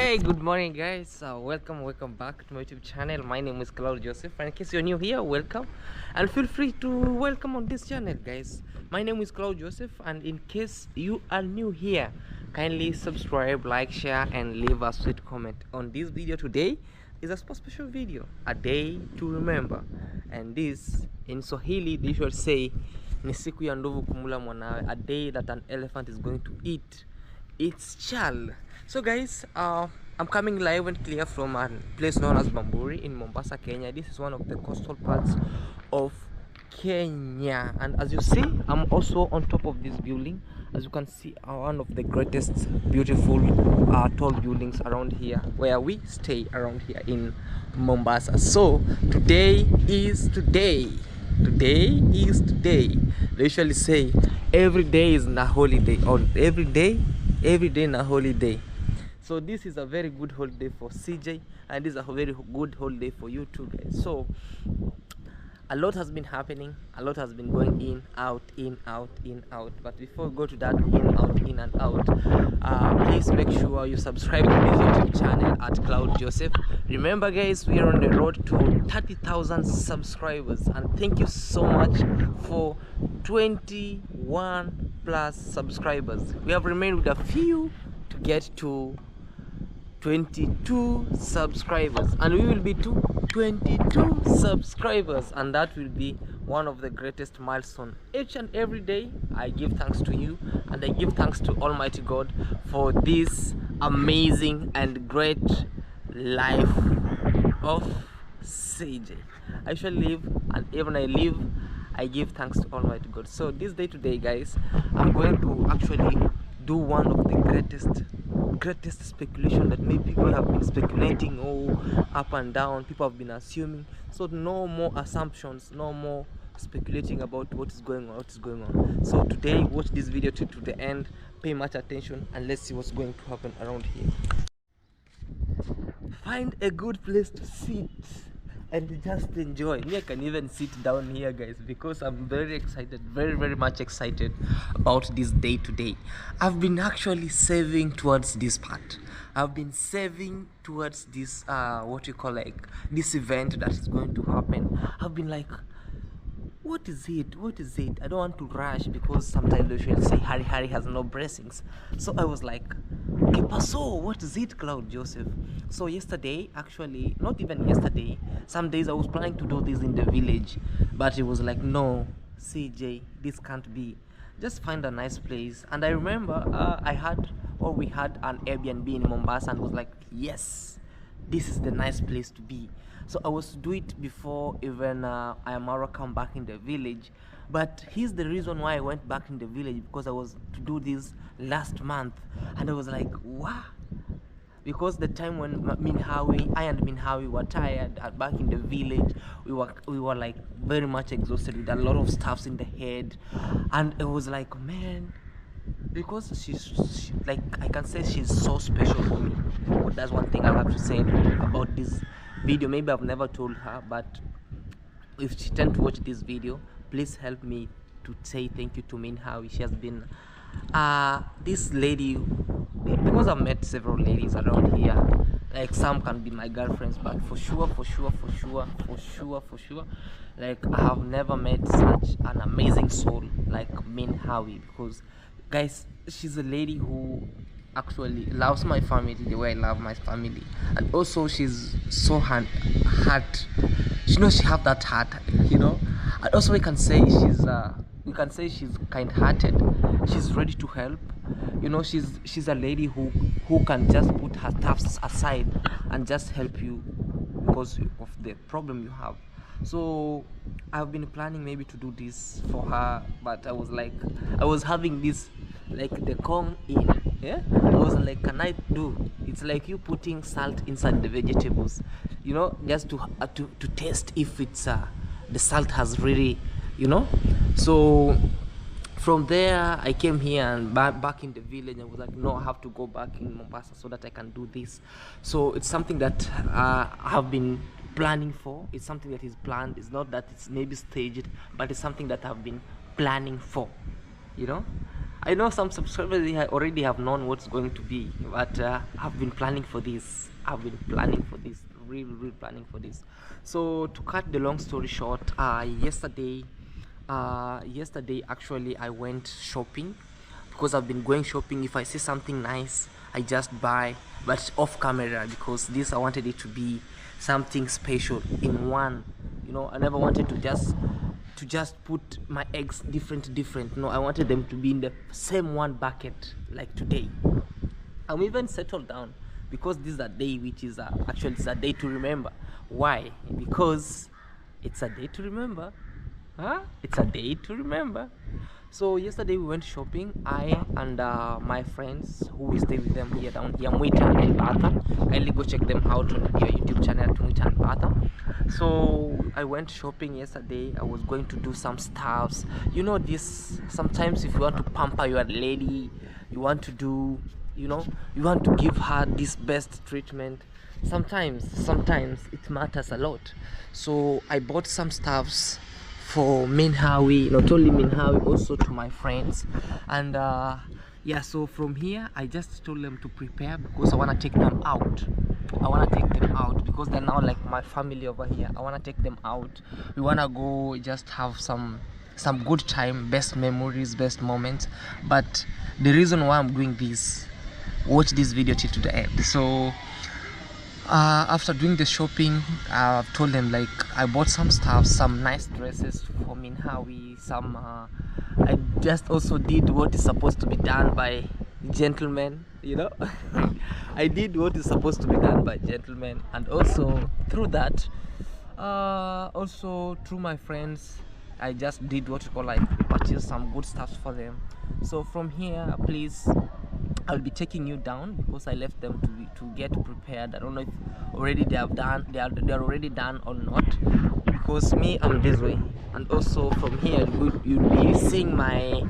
Hey, good morning, guys. Welcome back to my YouTube channel. My name is Claude Joseph, and in case you're new here, welcome, and feel free to welcome on this channel, guys. My name is Claude Joseph, and in case you are new here, kindly subscribe, like, share, and leave a sweet comment. On this video today is a special video, a day to remember, and this in Swahili they should say ni siku ya ndovu kumula mwanawe, a day that an elephant is going to eat its child. So guys, I'm coming live and clear from a place known as Bamburi in Mombasa, Kenya. This is one of the coastal parts of Kenya, and as you see, I'm also on top of this building. As you can see, one of the greatest beautiful tall buildings around here, where we stay around here in Mombasa. So today is today. They usually say every day is a holiday, or every day na holiday. So this is a very good holiday for CJ, and this is a very good holiday for you too, guys. So a lot has been happening, a lot has been going in out. But before we go to that in and out, please make sure you subscribe to this YouTube channel at Claude Joseph. Remember, guys, we are on the road to 30,000 subscribers, and thank you so much for 21 plus subscribers. We have remained with a few to get to 22 subscribers, and we will be to 22 subscribers, and that will be one of the greatest milestones. Each and every day I give thanks to you, and I give thanks to Almighty God for this amazing and great life of CJ. I shall live, and even I live, I give thanks to Almighty God. So this day today, guys, I'm going to actually do one of the greatest speculation that maybe people have been speculating up and down. People have been assuming. So no more assumptions, no more speculating about what is going on. So today, watch this video to the end, pay much attention, and let's see what's going to happen around here. Find a good place to sit and just enjoy. Me, I can even sit down here, guys, because I'm very excited, very much excited about this day today. I've been actually saving towards this part. I've been saving towards this this event that is going to happen. I've been like, what is it? I don't want to rush, because sometimes they will say Harry has no blessings. So I was like, so what is it, Claude Joseph? So yesterday, actually not even yesterday, some days I was planning to do this in the village, but it was like, no, CJ, this can't be. Just find a nice place. And I remember we had an Airbnb in Mombasa, and was like, yes, this is the nice place to be. So I was to do it before even Ayamara come back in the village. But here's the reason why I went back in the village, because I was to do this last month, and I was like, wow. Because the time when I and Minha were tired back in the village, we were like very much exhausted with a lot of stuffs in the head, and it was like, man, because she's like, I can say she's so special for me. But that's one thing I have to say about this video. Maybe I've never told her, but if she tend to watch this video, please help me to say thank you to Minha. She has been this lady, because I've met several ladies around here, like some can be my girlfriends, but for sure, like I have never met such an amazing soul like Minha, because guys, she's a lady who actually loves my family the way I love my family, and also she's so heart, she have that heart, and also we can say she's kind-hearted. She's ready to help. She's a lady who can just put her stuffs aside and just help you because of the problem you have. So I've been planning maybe to do this for her, but I was having this, like, the come in, yeah, I was like, can I do? It's like you putting salt inside the vegetables, just to taste if it's the salt has really, So from there I came here, and back in the village I was like, no, I have to go back in Mombasa so that I can do this. So it's something that I have been planning for. It's something that is planned. It's not that it's maybe staged, but it's something that I've been planning for. I know some subscribers already have known what's going to be, but I've been planning for this. I've been planning for this, really planning for this. So to cut the long story short, yesterday actually I went shopping, because I've been going shopping. If I see something nice, I just buy, but off camera, because this I wanted it to be something special in one. You know, I never wanted to just put my eggs different. No, I wanted them to be in the same one bucket. Like today, I'm even settled down, because this is a day which is actually it's a day to remember. Why? Because it's a day to remember. It's a day to remember. So yesterday we went shopping, I and my friends who we stay with them here down here, Minha and Batha. Kindly go check them out on their YouTube channel, Minha and Batha. So I went shopping yesterday. I was going to do some stuffs. You know this, sometimes if you want to pamper your lady, you want to do, you know, you want to give her this best treatment. Sometimes it matters a lot. So I bought some stuffs for Minha, not only Minha, also to my friends. And yeah, so from here I just told them to prepare, because I want to take them out. Because they're now like my family over here. I want to take them out. We want to go just have some good time, best memories, best moments. But the reason why I'm doing this, watch this video till to the end. So after doing the shopping, I've told them, like, I bought some stuff, some nice dresses for Minha. Some I just also did what is supposed to be done by gentlemen, you know. I did what is supposed to be done by gentlemen, and also through that, also through my friends, I just did what you call, like, purchase some good stuff for them. So from here, please, I'll be taking you down, because I left them to get prepared. I don't know if already they are already done or not, because me, I'm this way. And also from here you'll be seeing my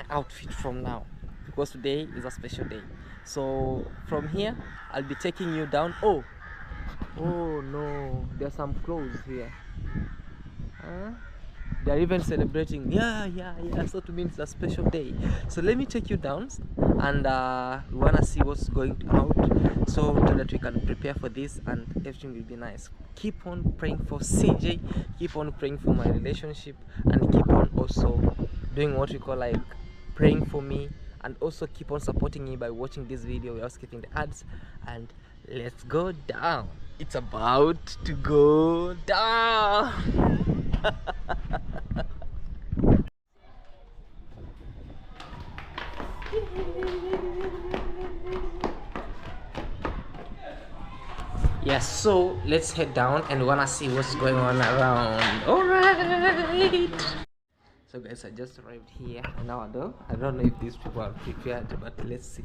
outfit from now, because today is a special day. So from here I'll be taking you down. Oh no, there's some clothes here. They're even celebrating. Yeah, so to me it's a special day. So let me take you down, and we wanna see what's going out, so that we can prepare for this and everything will be nice. Keep on praying for CJ, keep on praying for my relationship, and keep on also doing what we call, like, praying for me, and also keep on supporting me by watching this video without skipping the ads. And let's go down. It's about to go down. Yes, so let's head down and wanna see what's going on around. Alright. So guys, I just arrived here now. I don't know if these people are prepared, but let's see.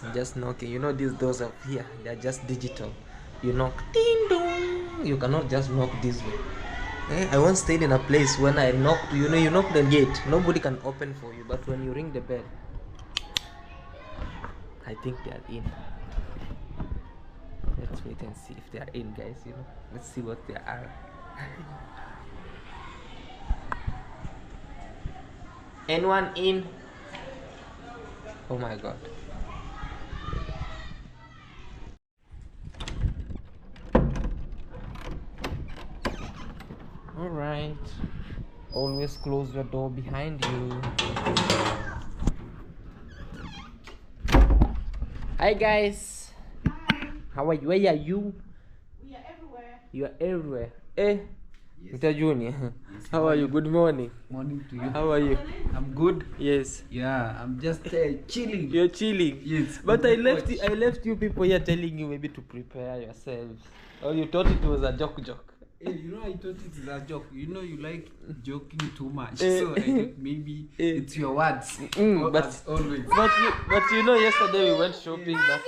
I'm just knocking. You know, these doors up here, they're just digital. You knock, ding dong. You cannot just knock this way. I once stayed in a place when I knocked, you know, you knock the gate, nobody can open for you, but when you ring the bell, I think they are in. Let's wait and see if they are in, guys. You know, let's see what they are. Anyone in? Oh my god. Alright, always close your door behind you. Hi guys. Hi. How are you? Where are you? We are everywhere. You are everywhere. Yes. Mr. Junior. Yes, How are you? Good morning. Morning to you. How are you? I'm good. Yes. Yeah, I'm just chilling. You're chilling. Yes. But I left you people here telling you maybe to prepare yourselves. Or you thought it was a joke. Hey, you know, I thought it is a joke. You know, you like joking too much. So I thought maybe it's your words. But as always. But you know, yesterday we went shopping. But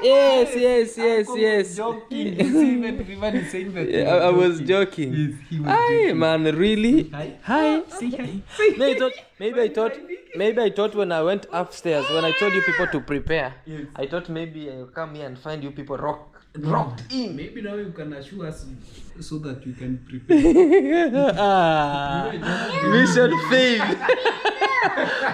yes. Joking. Everyone is saying that. Yeah, I was joking. Yes, he was Hi, joking. man, really? Hi. Say hi. No, maybe I thought when I went upstairs, when I told you people to prepare, Yes. I thought maybe I'll come here and find you people rock dropped in. Maybe now you can assure us so that we can prepare. Mission failed.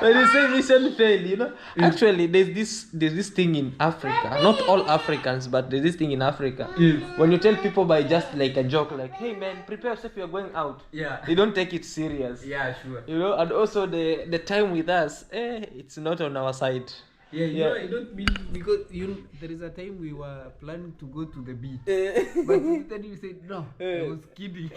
When you say mission failed, you know, actually there's this thing in Africa. Not all Africans, but there's this thing in Africa. Yes. When you tell people by just like a joke, like, "Hey man, prepare yourself, you're going out." Yeah. They don't take it serious. Yeah, sure. You know, and also the time with us, it's not on our side. Yeah, you Yeah. know, I don't mean because there is a time we were planning to go to the beach, but instead you said no. I was kidding.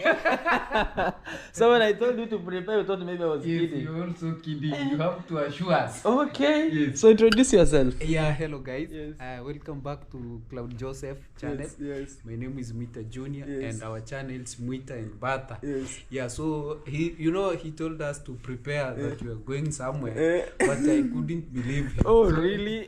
So when I told you to prepare, you thought maybe I was Yes, kidding. you're also kidding. You have to assure us. Okay. Yes. So introduce yourself. Yeah, hello guys. Yes. Welcome back to Claude Joseph channel. Yes. My name is Minha Junior, Yes. and our channel is Minha and Bata. Yes. Yeah, so he told us to prepare that we are going somewhere, but I couldn't believe him. Oh, So, really?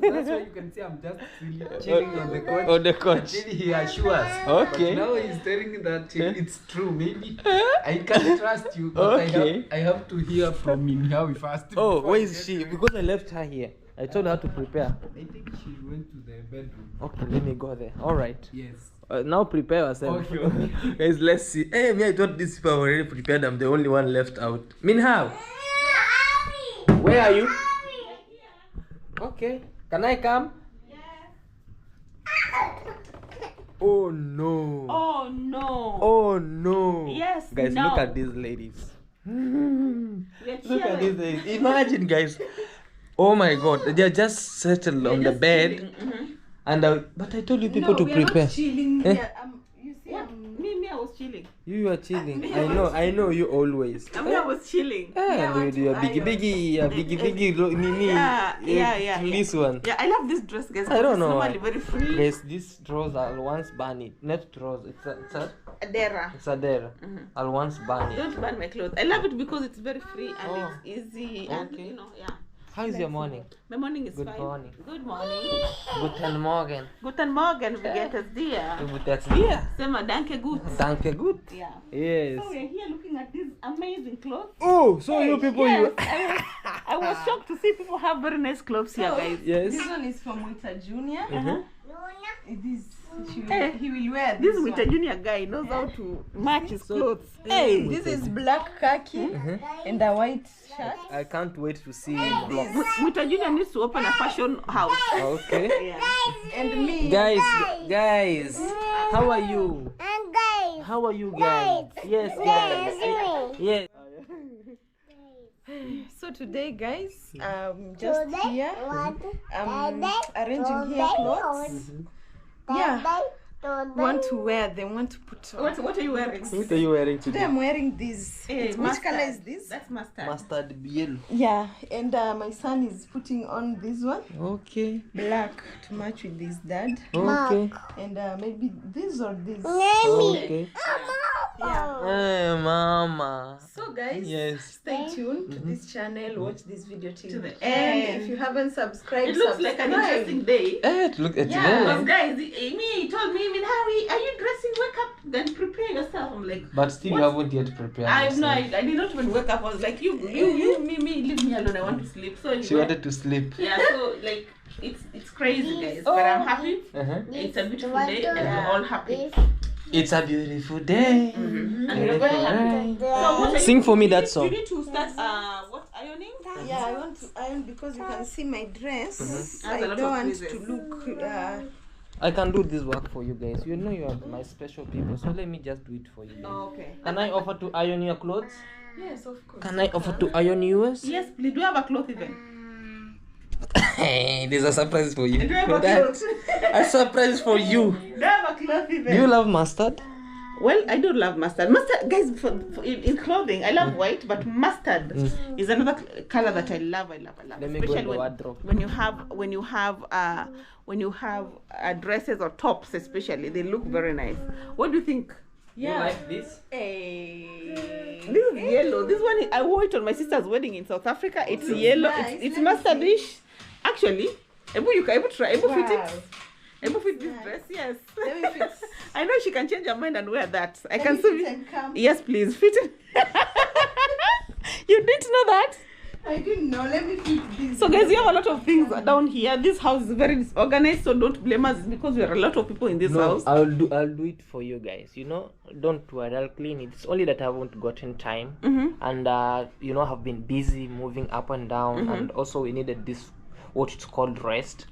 that's why you can see I'm just chilling on the couch. On the couch. Until he assures. Okay. But now he's telling that it's true. Maybe I can't trust you, but Okay. I have to hear from Minha first. Oh, before where I is get she? to- Because I left her here. I told her to prepare. I think she went to the bedroom. Okay, let me go there. All right. Yes. Now prepare yourself. Okay. Guys, let's see. Hey, me, I thought these people were already prepared. I'm the only one left out. Minha, where are you? Okay. Can I come? Oh no. Oh no. Oh no. Yes, Guys, no. look at these ladies. We're Look at these chilling. ladies. Imagine, guys. Oh my god. They're just settled on the Just bed. chilling. Mhm. And but I told you people No, to we are prepare. not chilling. Eh? Yeah, you see, me, I was chilling. You are chilling. I know you always. I was chilling. You are biggie, Nini. Yeah. This one. Yeah, I love this dress, guys. I don't It's know normally why. very free. Guys, this drawers I'll once ban it. Not drawers. Adera. It's a there. I'll once ban it. Don't burn my clothes. I love it because it's very free and Oh. it's easy and Okay. yeah. How is your morning? My morning is Good fine. morning. Good morning. Guten Morgen. Guten Morgen, wie geht es dir? That's dir. Sema danke gut. Danke gut. Yeah. Yes. So we're here looking at these amazing clothes. Oh, so you people, Yes, you. I was shocked to see people have very nice clothes here, guys. Yes. This one is from Wita Junior. Mhm. It is. Eh, He will wear This this Mr. one. Junior guy knows how to match his So- clothes. Hey, this is black khaki and a white shirt. I can't wait to see him vlog. Mr. Junior needs to open a fashion house. Okay. Yeah. And me. Guys, how are you? How are you guys? Yes, guys. Yes. So today, guys, just here. I'm arranging here clothes. Yeah. Want to wear them. Want to put on. What are you wearing? What are you wearing Today today? I'm wearing these. Eh, Which mustard. color is this? That's mustard. Mustard yellow. Yeah, and my son is putting on this one, Okay. black, to match with his dad. Okay. And maybe this or this. Okay. Yeah. Hey, mama. So guys, Yes. stay tuned to this channel. Watch this video till To the the end. end. If you haven't subscribed, It looks like an subscribe. interesting day. Look at Yeah. Because you. guys, he told me, Harry, are you dressing? Wake up, then prepare yourself. I'm like, But still, you haven't yet prepared. I have no yourself. idea. I did not even wake up. I was like, me, leave me alone. I want to sleep. So She wanted to sleep. yeah, so like it's crazy, guys. But I'm happy. Uh-huh. It's a beautiful day, and we're all happy. It's a beautiful day. And we're very happy. So what are you- Sing for me you that need- song. You need to start what ironing? Yeah, I want to iron because you can see my dress. Has a I lot don't of want creases. to look. I can do this work for you guys. You know you are my special people, so let me just do it for you. Guys. Okay. Can I offer to iron your clothes? Yes, of course. Can I offer to iron yours? Yes, please. Do you have a cloth even? Hey, there's a surprise for you. Do you have a That- cloth? a surprise for you. Do you have a cloth even? Do you love mustard? Well, I do love mustard. Mustard, guys, in clothing, I love white, but mustard is another color that I love. I love. Let me go in Especially the wardrobe. when you have dresses or tops, especially they look very nice. What do you think? You like this? This is yellow. This one I wore it on my sister's wedding in South Africa. It's yellow. nice. It's Let me mustardish. Actually, Ebu try. Ebu fit Wow. it. Ebu fit this dress. Yes. Let me fit. I know she can change her mind and wear that. I Let can me see. fit and come. Yes, please fit it. You didn't know that? I didn't know. Let me fix this. So guys, we have a lot of things down here. This house is very disorganized, so don't blame us because we are a lot of people in this house. I'll do it for you guys. You know, don't worry, I'll clean it. It's only that I haven't gotten time, and you know, have been busy moving up and down, and also we needed this what it's called rest.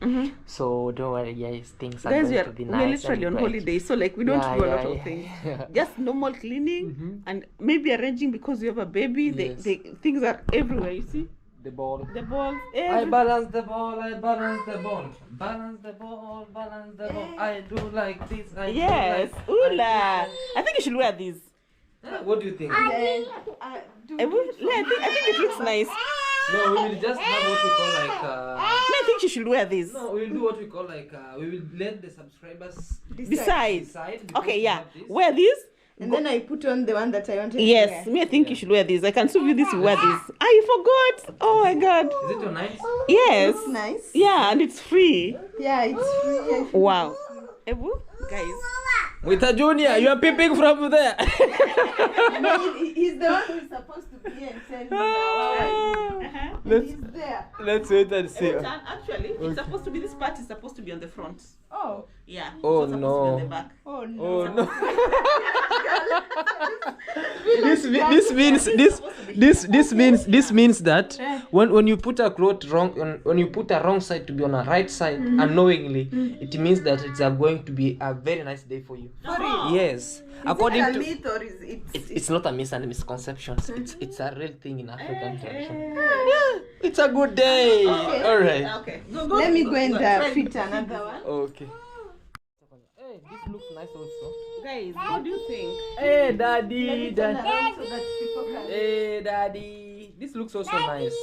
So don't worry, guys. Things are Guys, going to be nice. we're literally on and bright. holiday, so like we don't do a lot of yeah. things. Just normal cleaning and maybe arranging because you have a baby. Yes. The things are everywhere. You see The ball. the balls. I balance the ball, I balance the ball. Balance the ball, balance the ball. I do like this. I do Yes, like, Ula. I think you should wear these. What do you think? I think it looks nice. No, we will just have what we call like. I think you should wear these. No, we will do what we call like. We will let the subscribers Decide. decide. Okay, because yeah. we have this. Wear these. And then I put on the one that I wanted Yes, to wear. me I think you should wear these. I can show you this. You wear these. I forgot. Oh my god. Is it your nice? Yes. It's nice. Yeah, and it's free. Yeah, it's free. I feel Wow. Ebu, guys. With a junior, you are peeping from there. he's the one who's supposed to be here and tell me now. let's He's there. let's wait and see. Actually, it's supposed to be this part is supposed to be on the front. Oh. Yeah. It's Oh, not supposed to be no. on the back. Oh no. Oh no. this means that when you put a cloth wrong when you put a wrong side to be on a right side unknowingly, it means that it's going to be a very nice day for you. Yes. According is it a to myth or is it? it's not a myth and misconceptions. It's a real thing in African tradition. Yeah, it's a good day. All right. Okay. Let me go and Try fit this. another one. Okay. Hey, this looks nice also. Guys, what do you think? Hey, daddy, Turn daddy. around so that people can. Hey, daddy. This looks also nice.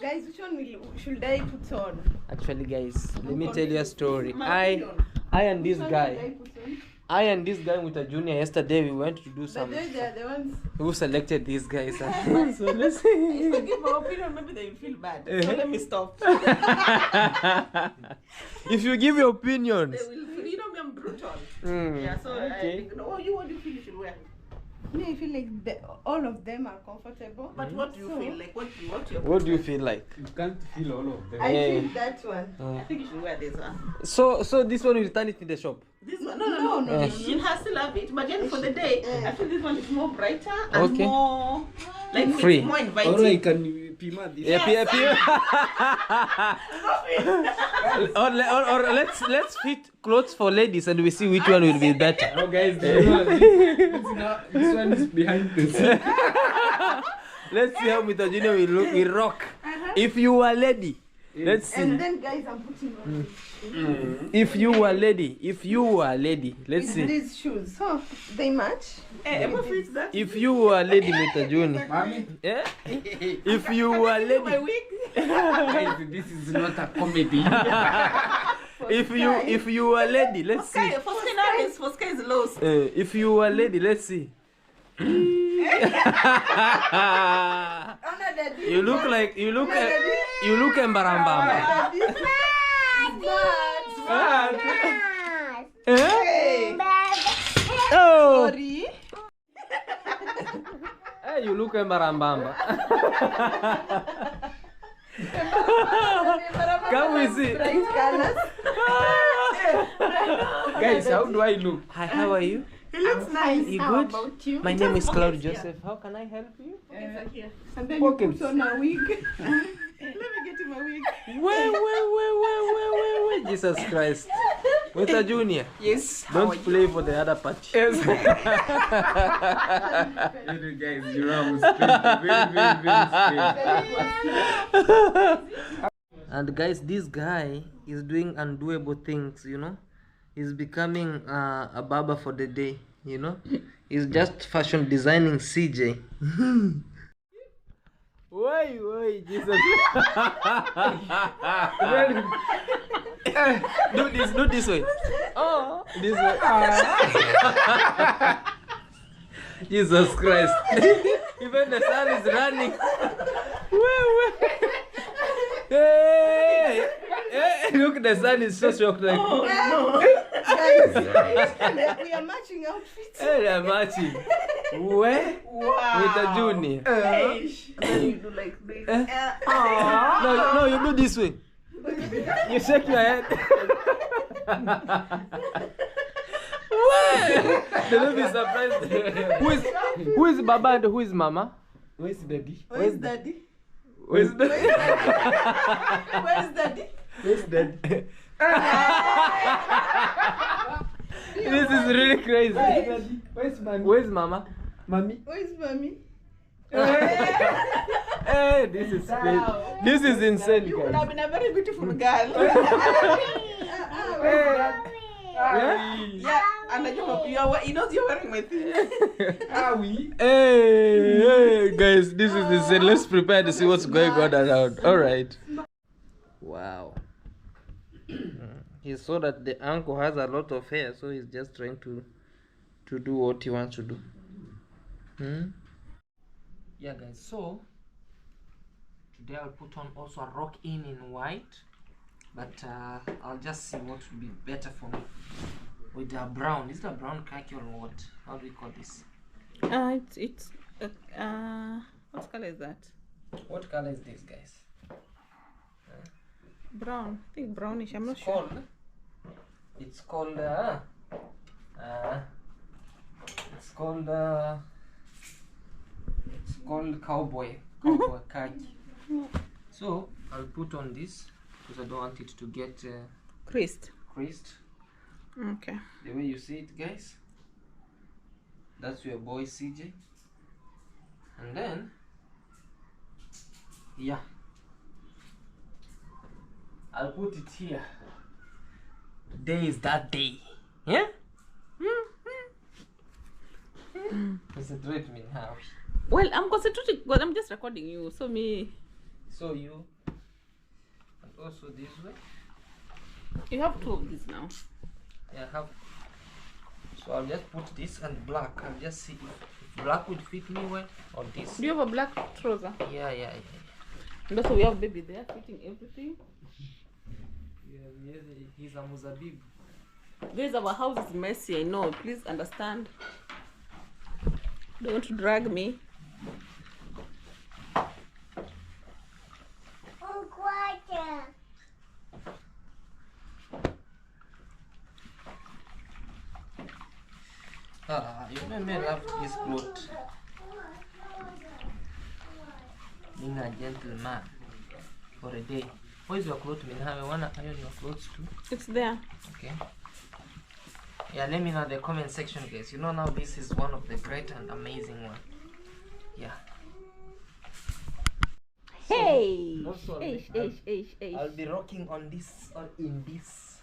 Guys, which one should I put on? Actually, guys, let me tell you a story. My opinion. I and this Which one guy, should I put on? I and this guy with a junior yesterday, we went to do But some. they are the ones. Who selected these guys? So let's see. If I give my opinion, maybe they will feel bad. So let me stop. If you give your opinions. They will feel, you know me, I'm brutal. Mm, Yeah, so I okay. think, no, you what do you feel you should wear? Me, I feel like all of them are comfortable. But what do you So, feel like? What your What do you feel like? You can't feel all of them. I Yeah. feel that one. I think you should wear this one. So this one will return it in the shop. This one, no. She has to love it, but then for the day, I feel this one is more brighter and Okay. more like Free. It's more inviting. Or I can pima this. Yeah, or let's fit clothes for ladies and we see which one will be better. Oh guys, this one is behind the scene. Let's see how Mr. Junior will look. Will rock. If you are lady, let's see. And then, guys, I'm putting on If you are lady, let's with see. these shoes. So they match. Emma fits that. If you are lady, Mr. Junior. Mommy, Eh? If you are My lady, wig. guys, this is not a comedy. if you are lady, let's see. For Sky is low. If you are lady, let's see. You look embarambamba. Eh? Oh, Sorry. hey, you look embarambamba. Come we see. Bright colors. Guys, how do I look? Hi, how are you? He looks nice. You How good? about you? My name is Claude pockets here. Joseph. How can I help you? Here. And then you Pockets. put on a wig. Let me get him a wig. Wait. Jesus Christ. Mr. Junior, Yes. don't play for the other party. Yes. Guys, you know I'm straight. Very straight. And guys, this guy is doing undoable things, you know. He's becoming a barber for the day, you know. He's just fashion designing CJ. Why, Jesus. Do this way. Oh, this way. Jesus Christ. Even the sun is running. Hey, look, the sun is so shocked. Like, Guys, we are matching outfits. hey, they're matching. Where? With a junior. And then you do like this. No, you do this way. You shake your head. Don't be surprised. Who is Baba and who is Mama? Where's daddy? Where's daddy? Where's the Where's daddy? Where's daddy? This is really crazy. Daddy? Where's mommy? Where's Mama? Mommy? Where's mommy? Hey, this is crazy. This is insane, You would guys. have been a very beautiful girl. Yeah, and you know you're wearing my thing. Ah, oui. Hey, guys, this is insane. Let's prepare to see what's going on around. All right. Wow. He saw that the uncle has a lot of hair, so he's just trying to do what he wants to do. Yeah, guys. So today I'll put on also a rock in white, but I'll just see what would be better for me with the brown. Is it a brown khaki or what? How do we call this? It's what color is that? What color is this, guys? Brown. I think brownish. I'm not It's sure. called. It's called. It's called cowboy khaki. So I'll put on this because I don't want it to get Creased. creased. Okay. The way you see it, guys. That's your boy CJ. And then, yeah, I'll put it here. Today is that day. Yeah? Concentrate me now. Well, I'm concentrating because I'm just recording you. So me, So you, and also this way. you have two of these now. Yeah, I have. So I'll just put this and black. I'll just see if black would fit me well on this. Do you have a black trouser? Yeah. And also we have baby there fitting everything. Yeah, he's a muzabib. Guys, our house is messy. I know. Please understand. Don't drag me. You made me love this clothes. Being a gentleman for a day. Where's your clothes, Minha? I wanna iron your clothes too. It's there. Okay. Yeah, let me know in the comment section, guys. You know now this is one of the great and amazing one. Yeah. Hey. Also, I'll be rocking on this or in this.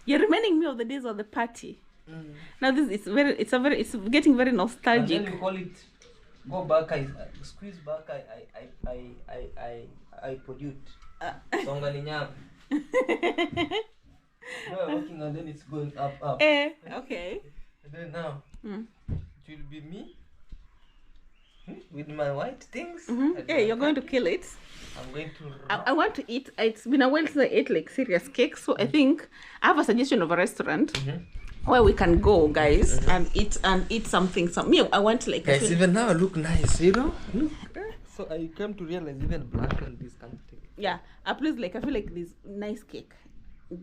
You're reminding me of the days of the party. Now this is it's getting very And nostalgic. then we call it go back. I squeeze back. I pollute. Songa ni nyam. We're working and then it's going up. Okay. And then now it will be me with my white things. Yeah, you're going to kill it. I'm going to. I want to eat. It's been a while since I ate like serious cake, so I think I have a suggestion of a restaurant where we can go, guys, and eat something. I want like. Guys, even now I look nice, you know. So I came to realize even black and this kind of thing. Yeah, please, like I feel like this nice cake,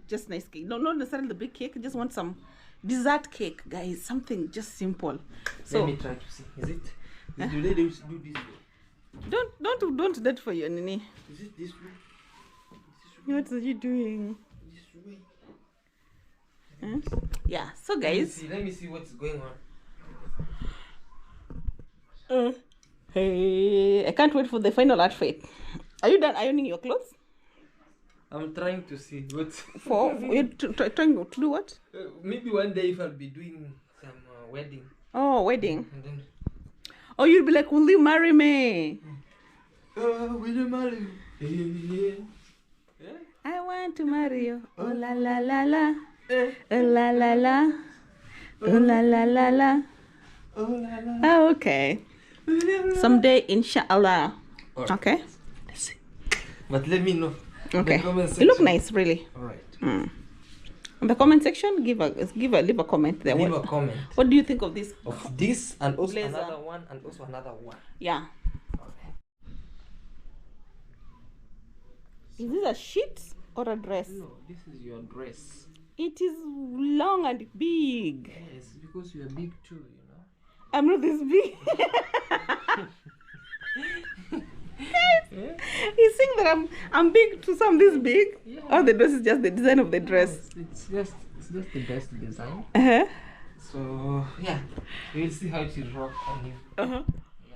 just nice cake. No, not necessarily the big cake. I just want some dessert cake, guys. Something just simple. So let me try to see. Is it? Do they do this way? Don't that for you, Nini. Is it this way? What are you doing? This way. Yeah. So guys. Let me see what's going on. Hey, I can't wait for the final outfit. Are you done ironing your clothes? I'm trying to see what's. You're trying to do what? Maybe one day if I'll be doing some wedding. Oh, wedding. And then. Oh, you'll be like, will you marry me? Will you marry me? Yeah. I want to marry you. Oh la la la la. Oh la la la. Oh la la la la. Oh la la. Oh, okay. Someday, inshallah. Right. Okay. Let's see. But let me know. Okay. The comment You look section. nice, really. Alright. In the comment section, leave a comment there. Leave a comment What do you think of this? of this and also Blazer. another one and also another one. Yeah. Is this a sheet or a dress? No, this is your dress. It is long and big. Yes, because you are big too, you know. I'm not this big. He's saying that I'm big to some this big. Yeah. Or the dress is just the design of the dress. It's just the best design. Uh-huh. So yeah, we'll see how it will rock on you. Uh-huh. Yeah.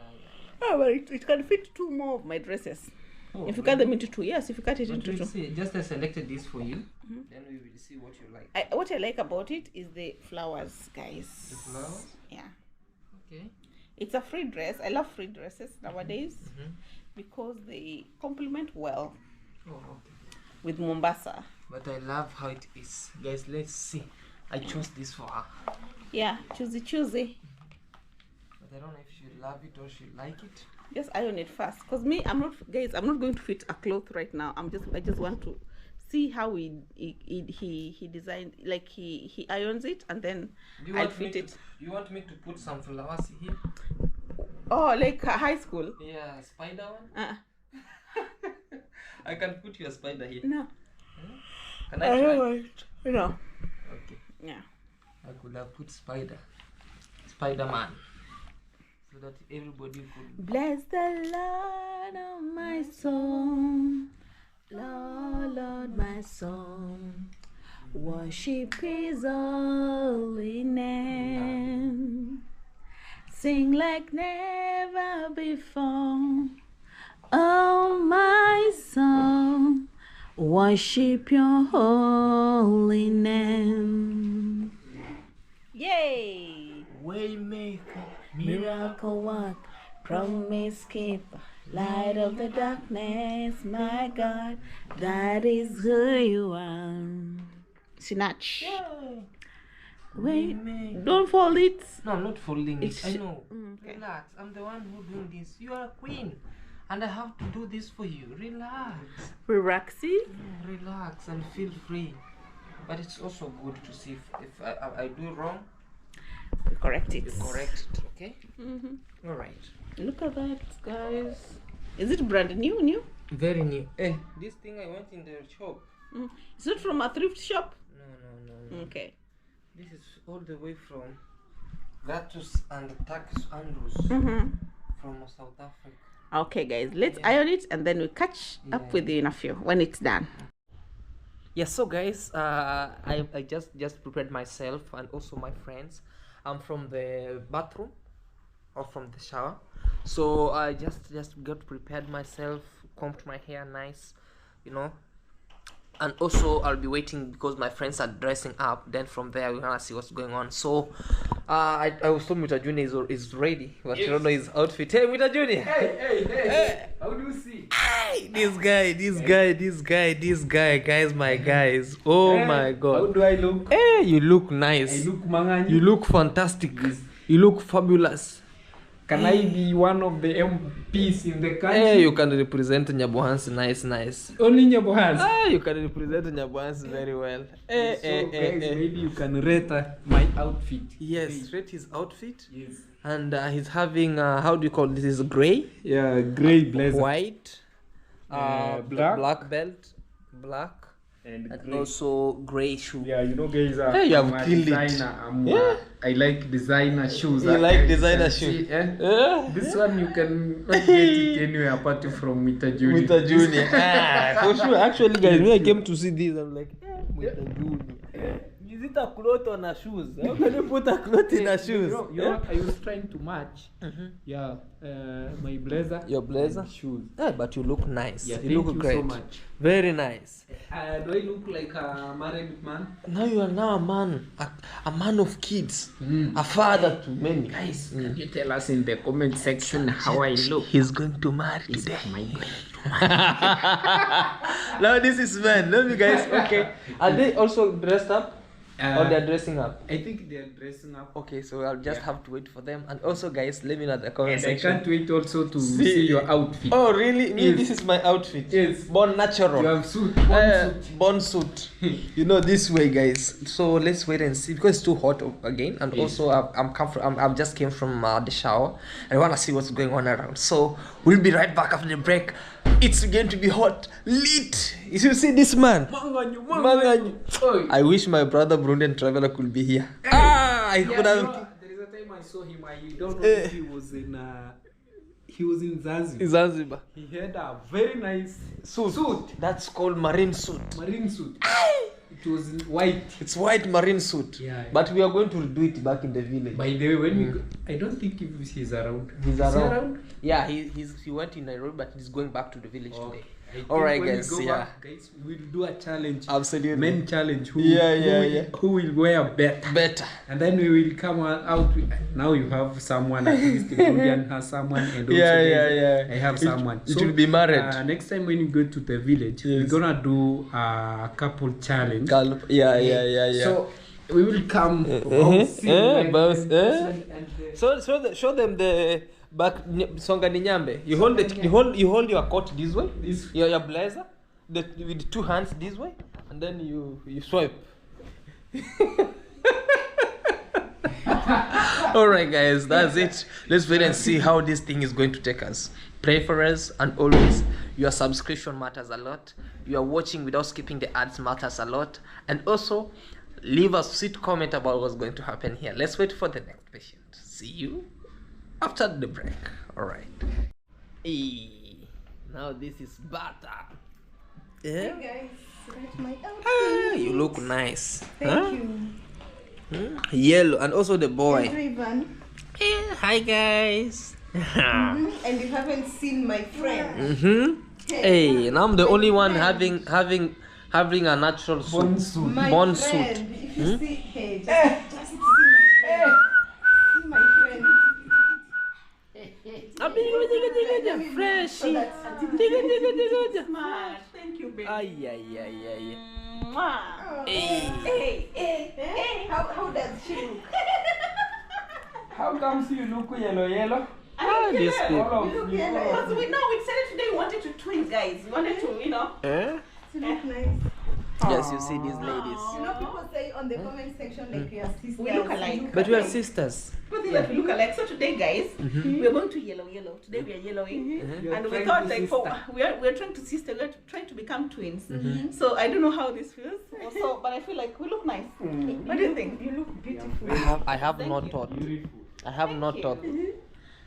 Oh, but it can fit two more of my dresses. Oh, If you cut them into two, yes, if you cut it but into we'll two. see. Just I selected this for you. Then we will see what you like. What I like about it is the flowers, guys. The flowers? Yeah. Okay. It's a free dress. I love free dresses nowadays because they complement well Oh, okay. with Mombasa. But I love how it is. Guys, let's see. I chose this for her. Yeah, choosy. But I don't know if she love it or she like it. Just iron it first. Cause me, I'm not going to fit a cloth right now. I just want to see how he designed, like he irons it and then I'll fit it. You want me to put some flowers here? Oh, like high school? Yeah, spider one. I can put your spider here. No. Can I try? No. Okay. Yeah. I could have put Spider-Man, so that everybody could. Bless the Lord, oh my soul, Lord, my soul. Worship His holy name. Sing like never before. Oh my soul, worship Your holy name. Yay! Waymaker, Miracle work, promise keeper, light of the darkness, my God, that is who You are. Snatch. Wait, Waymaker. don't fold it. No, I'm not folding it. It's- I know. okay. Relax. I'm the one who doing this. You are a queen, and I have to do this for you. Relax. Relaxy. Relax and feel free. But it's also good to see if I do wrong, Correct it. you correct it. Okay. All right. Look at that, guys. Is it brand new? Very new. Eh, this thing I went in the shop. Is it from a thrift shop? No. Okay. This is all the way from Gatus and Tax Andrews from South Africa. Okay, guys. Let's iron it and then we catch up with you in a few when it's done. Yes, so guys, I just prepared myself and also my friends. I'm from the bathroom or from the shower, so I just got prepared myself, combed my hair nice, you know, and also I'll be waiting because my friends are dressing up. Then from there we're gonna see what's going on. So I was told Mr. Junior is ready, but you don't know his outfit. Hey, Mr. Junior. Hey. How do you see? Hey, this guy, guys, my guys. Oh my God. How do I look? Hey, you look nice. I look manganyi. You look fantastic. You look fabulous. Can I be one of the MPs in the country? Hey, you can represent Nyabohansi nice. Only Nyabohansi. Ah, you can represent Nyabohansi very well. So guys, maybe you can rate my outfit. Yes, rate his outfit. Yes. And he's having how do you call this? Is gray, Yeah, grey blazer. white, black. belt, black, And and grey. also gray shoe. Yeah, you know, guys. Hey, you have I'm a killed it. designer. I like designer shoes. You like You designer can shoes? see, eh? Yeah. This one you can not get it anywhere apart from Mr. Junior. Mr. Junior. For sure. Actually, guys, when I came to see this, I'm like, Mr. Junior. Is it a cloth on a shoes? How can you put a cloth in a shoes? You know, I was trying to match. Yeah, my blazer. Your blazer? and shoes. Yeah, but you look nice. Yeah, you thank look you great. so much. Very nice. Do I look like a married man? Now you are now a man, a man of kids, a father to many. Guys, can you tell us in the comment section how I look? He's going to marry today. My Now this is man. Let me guys. Okay. Are they also dressed up? Or they're dressing up. I think they're dressing up. Okay, so I'll just have to wait for them. And also, guys, let me know in the And comment I section. can't wait also to see your outfit. Oh, really? Me, Yes. this is my outfit. Yes. Born natural. You have suit. Born suit. You know, this way, guys. So let's wait and see because it's too hot again. And Yes. also, I'm just came from the shower. And I want to see what's going on around. So we'll be right back after the break. It's going to be hot, lit. You should see this man. Manganyu. I wish my brother Burundian traveler could be here. I could have. There is a time I saw him. I don't know if he was in Zanzibar. Zanzibar. He had a very nice suit. That's called marine suit. Marine suit. It was in white. It's white marine suit. Yeah. But we are going to do it back in the village. By the way, when we go, I don't think if he's around. He's Is he around. Yeah, he went in Nairobi, but he's going back to the village today. I think Alright, when we guys, go yeah. back, guys, we'll do a challenge. Absolutely. Men challenge. Who will wear better? Better. And then we will come out with, now you have someone, at least the Indian has someone, and also Yeah. I have someone. It will be married. Next time when you go to the village, we're gonna do a couple challenge. Yeah. So we will come. Show them the back songa ni nyambe. You hold your coat this way. This Your blazer, with two hands this way, and then you swipe. Alright, guys, that's it. Let's wait and see how this thing is going to take us. Pray for us, and always your subscription matters a lot. Your watching without skipping the ads matters a lot, and also leave a sweet comment about what's going to happen here. Let's wait for the next patient. See you after the break. Alright. Now this is butter. Yeah? Hey guys, that's my outfit. You look nice. Thank you. Yellow, and also the boy. Everyone. Hi guys. And you haven't seen my friend. Hey, and I'm the only one having a natural suit. My Born friend. suit. If you see, hey, just see my friend. See my friend. Fresh. Smart. Thank you, baby. Ay. Oh, hey. How does she look? How comes you look yellow? This people. You look yellow. Because we said it today, we wanted to twin, guys. We wanted to, You look nice. Yes, you see these ladies. You know, people say on the comment section like we are sisters. We look alike. But we are sisters. But they that we look alike. So today, guys, we are going to yellow. Today we are yellowing, and we thought like we are trying to sister. We are trying to become twins. So I don't know how this feels. Also, but I feel like we look nice. What do you think? You look beautiful. I have not thought. I have not you. thought.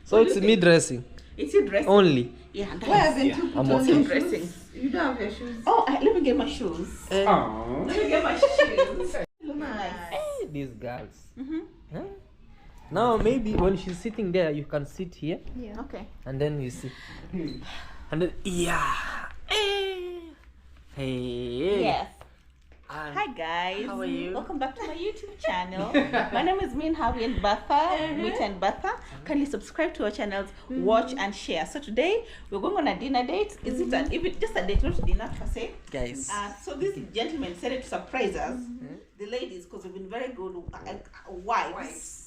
So it's me dressing It's your dressing. only. Yeah, Why haven't you put I'm on okay. your Dressing. shoes? You don't have your shoes. Oh, let me get my shoes. Aww. Let me get my shoes. Look nice. Hey, these girls. Huh? Now maybe when she's sitting there, you can sit here, Yeah. Okay. and then you see, and then Hey. Yes. And Hi guys. How are you? Welcome back to my YouTube channel. My name is Minha and Batha. Meet and Batha. Kindly subscribe to our channels, watch and share. So today we're going on a dinner date. Is it just a date, not dinner per se? guys. So this gentleman decided to surprise us, the ladies, because we've been very good wives.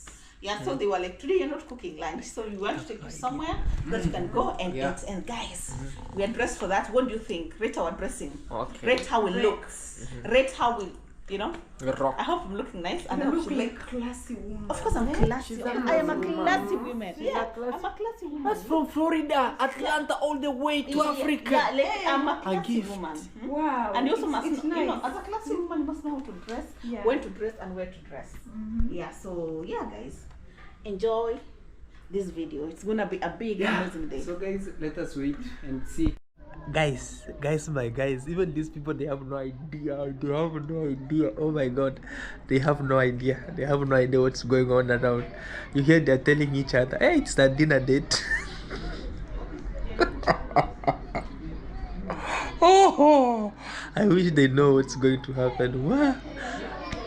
Yeah, so they were like, today you're not cooking lunch, so we want to take you somewhere that you can go and eat. And guys, we are dressed for that. What do you think? Rate our dressing. Okay. Rate how we look. Rate how we, Rock. I hope I'm looking nice. And You I hope look she like classy woman. Of course, I'm classy. I am a classy woman. She's Yeah, a classy- I'm a classy woman. That's from Florida, Atlanta, all the way to Africa. Yeah, like, I'm a classy gift. woman. Wow. And you also it's, must it's know, nice. as a classy woman, you must know how to dress, Yeah. when to dress, and where to dress. Yeah, so yeah, guys, enjoy this video. It's gonna be a big, amazing day. So guys, let us wait and see. Guys, my guys, even these people, they have no idea. Oh my god, they have no idea. They have no idea what's going on around. You hear they're telling each other, hey, it's a dinner date. Oh, I wish they know what's going to happen. What?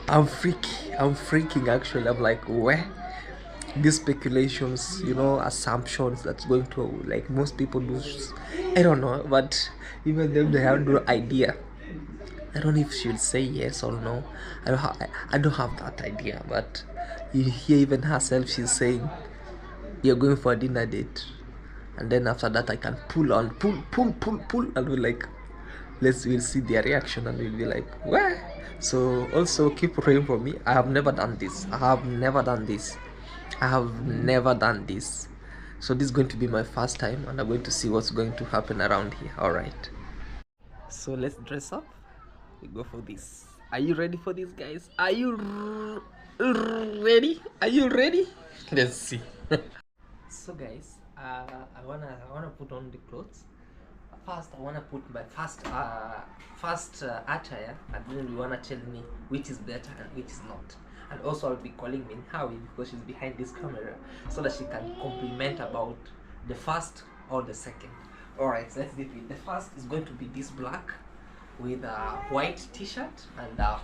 I'm freaking actually. I'm like, where? These speculations, assumptions that's going to, like, most people do. I don't know, but even them, they have no idea. I don't know if she will say yes or no. I don't have that idea, but you hear even herself, she's saying, "You're going for a dinner date." And then after that, I can pull, and we're like, we'll see their reaction, and we'll be like, "Where?" So also keep praying for me. I have never done this. I have never done this. So this is going to be my first time, and I'm going to see what's going to happen around here. All right. So let's dress up. We go for this. Are you ready for this, guys? Are you ready? Are you ready? Let's see. So guys, I wanna put on the clothes. First, I wanna put my first attire, and then you wanna tell me which is better and which is not. And also, I'll be calling Minha because she's behind this camera, so that she can compliment about the first or the second. All right, so let's get it. The first is going to be this black with a white T-shirt and there's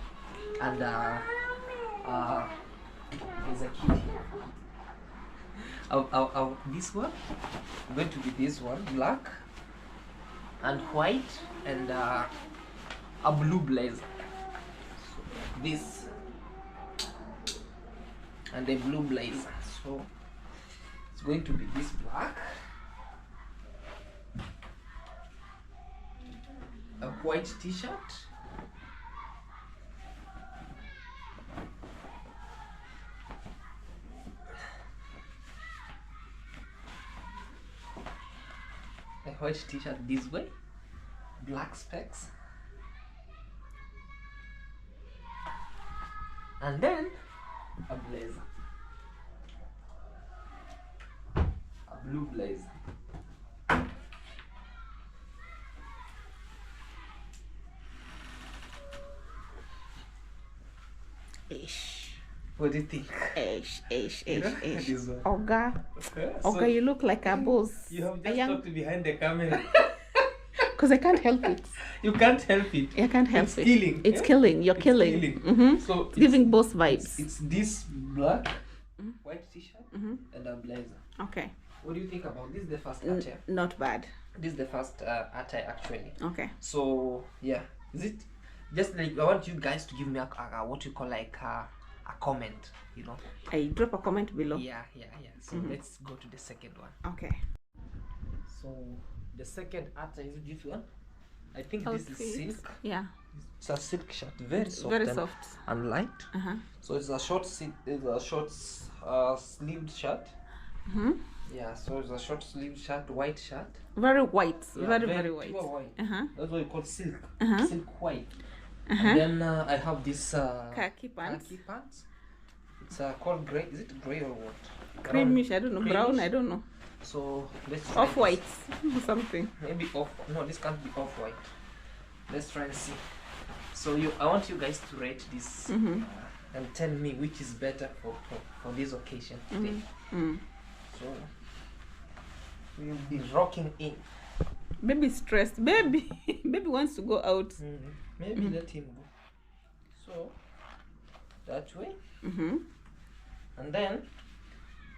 a kid here. This one going to be this one, black and white and a blue blazer. So this and a blue blazer. So it's going to be this black, a white T-shirt, a white T-shirt this way, black specs, and then a blazer, a blue blazer. Ish. What do you think? Ish. This one. Oga. So Oga, you look like a boss. you have A just young... talked behind the camera. Because I can't help it. You can't help it. I can't help It's it. killing. It's eh? killing. You're It's killing. killing. Mm-hmm. So It's giving boss vibes. It's this black, white T-shirt and a blazer. Okay. What do you think about this? Is the first attire. Not bad. This is the first attire actually. Okay. So yeah, is it just like I want you guys to give me a what you call like a comment, you know? I drop a comment below. Yeah. So let's go to the second one. Okay. So the second attire is this one. I think this is silk. Yeah. It's a silk shirt, very soft. Very and, soft. and light. Uh-huh. So it's a short sleeved shirt. Yeah, so it's a short sleeved shirt, white shirt. Very white. Yeah, very white. pure white. Uh-huh. That's what you call silk. Uh-huh. Silk white. Uh-huh. And then I have this Khaki pants. khaki pants. It's called grey. Is it grey or what? Creamish, I don't know. Brown, Creamish. I don't know. So let's try Off white. Something. this. Maybe off. No, this can't be off white. Let's try and see. So I want you guys to rate this and tell me which is better for this occasion today. So we'll be rocking in. Baby stressed. Baby wants to go out. Maybe let him go. So that way. And then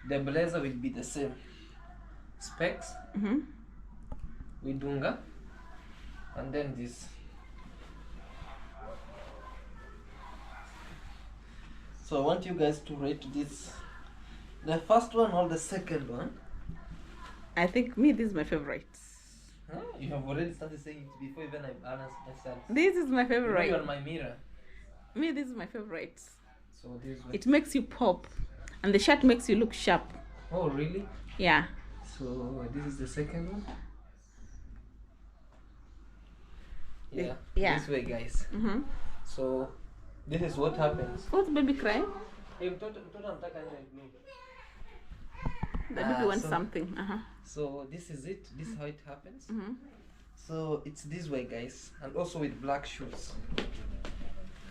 the blazer will be the same. Specs. With dunga. And then this. So I want you guys to rate this. The first one or the second one? I think me, this is my favorite. Huh? You have already started saying it before even I balanced myself. This is my favorite. You're on my mirror. Me, this is my favorite. So this one. It makes you pop. And the shirt makes you look sharp. Oh really? Yeah. So this is the second one. Yeah. Yeah. This way, guys. So this is what happens. What's baby crying? The baby wants so- something. So this is it. This is how it happens. So it's this way, guys, and also with black shoes.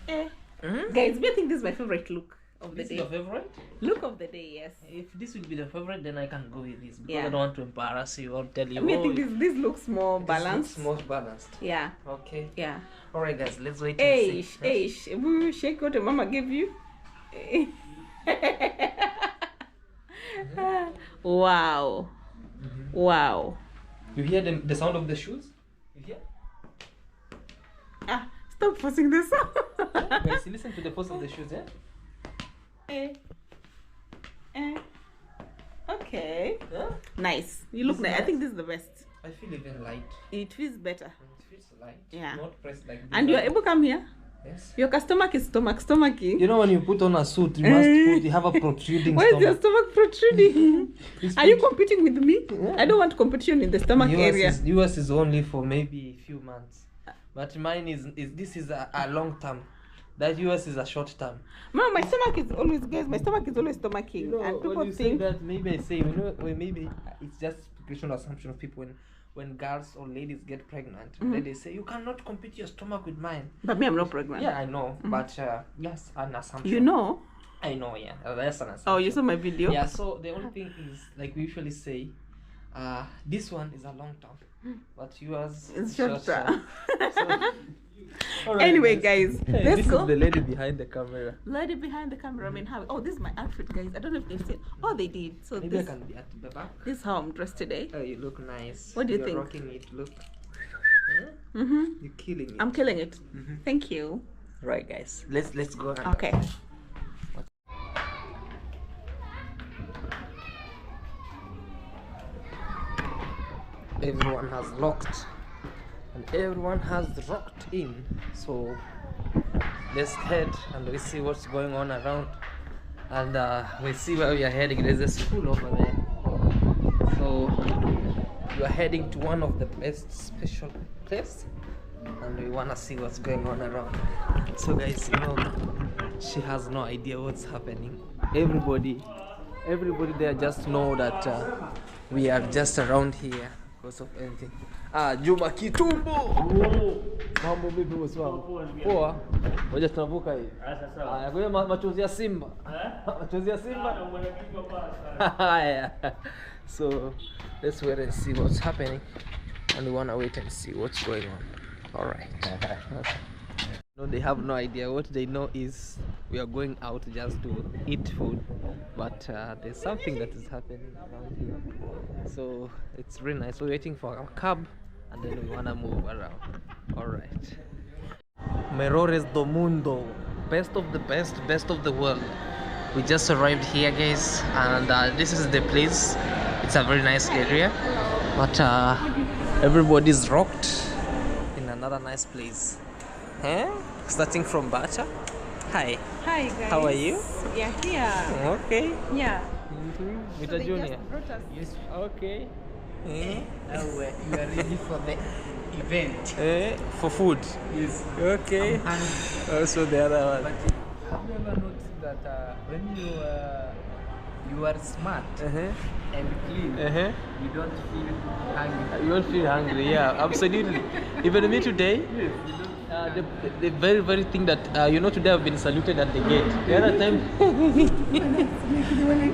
Guys, we think this is my favorite look of the This is day. your favorite? Look of the day, yes. If this will be the favorite, then I can go with this because Yeah. I don't want to embarrass you or tell you. I mean, I oh, think this looks more this balanced. looks more balanced. Yeah. Okay. Yeah. All right, guys. Let's wait and see. Eish. Will you shake what your mama gave you? Wow. Wow. You hear the sound of the shoes? You hear? Stop forcing this. Guys, listen to the force of the shoes, eh? Okay. Huh? Nice. You look This is nice. I nice. think this is the best. I feel even light. It feels better. It feels light. Yeah. Not pressed like this. And you are able to come here. Yes. Your stomach is stomaching. You know when you put on a suit, you must you have a protruding Why is your stomach. stomach protruding? It's Are you competing with me? Yeah. I don't want competition in the stomach area. US is only for maybe a few months. But mine is this is a long term. That US is a short term. Mom, my stomach is always, guys, my stomach is always stomaching. And people when you say think that, maybe I say, maybe it's just speculation or assumption of people when girls or ladies get pregnant, then they say you cannot compete your stomach with mine. but me, I'm not pregnant. Yeah, I know, but yes, an assumption. You know? I know, yeah, that's an assumption. Oh, you saw my video? Yeah, so the only thing is, like we usually say, this one is a long term, but yours It's is short term. Alright, Anyway, guys, Hey, let's this go. is the lady behind the camera. Lady behind the camera, I mean, how? Oh, this is my outfit, guys. I don't know if they've seen. Oh, they did. So Maybe I this, can be at the back. this is how I'm dressed today. Oh, you look nice. What do you You're think? Rocking it. Look. You're killing it. I'm killing it. Thank you. Right, guys. Let's go. And Okay. Everyone has locked, and everyone has rocked in. So let's head and we see what's going on around, and we see where we are heading. There's a school over there. So we are heading to one of the best special places, and we wanna see what's going on around. So guys, she has no idea what's happening. Everybody there just know that we are just around here because of anything. Juma Kitumbo. Mambo vipi bosi wangu? Poa. Ngoja tunavuka hii. Haya, kwa hiyo machozi ya Simba. Machozi ya Simba. Haya. So let's wait and see what's happening, and we wanna wait and see what's going on. All right. No, they have no idea. What they know is we are going out just to eat food, but there's something that is happening around here. So it's really nice. We're waiting for our cab, and then we wanna move around. All right. Merores do mundo, best of the best of the world. We just arrived here, guys, and this is the place. It's a very nice area, but everybody's rocked in another nice place. Starting from Bacha. Hi. Hi guys. How are you? We are here. Okay. Yeah. Mr. They Junior. just brought us. Yes, Okay. now we are ready for the event. For food. Yes. Okay. I'm hungry. Also the other one. But have you ever noticed that when you are smart and clean, you don't feel hungry? You don't feel hungry, yeah, absolutely. Even me today, the very thing that today I've been saluted at the gate. The other time, really?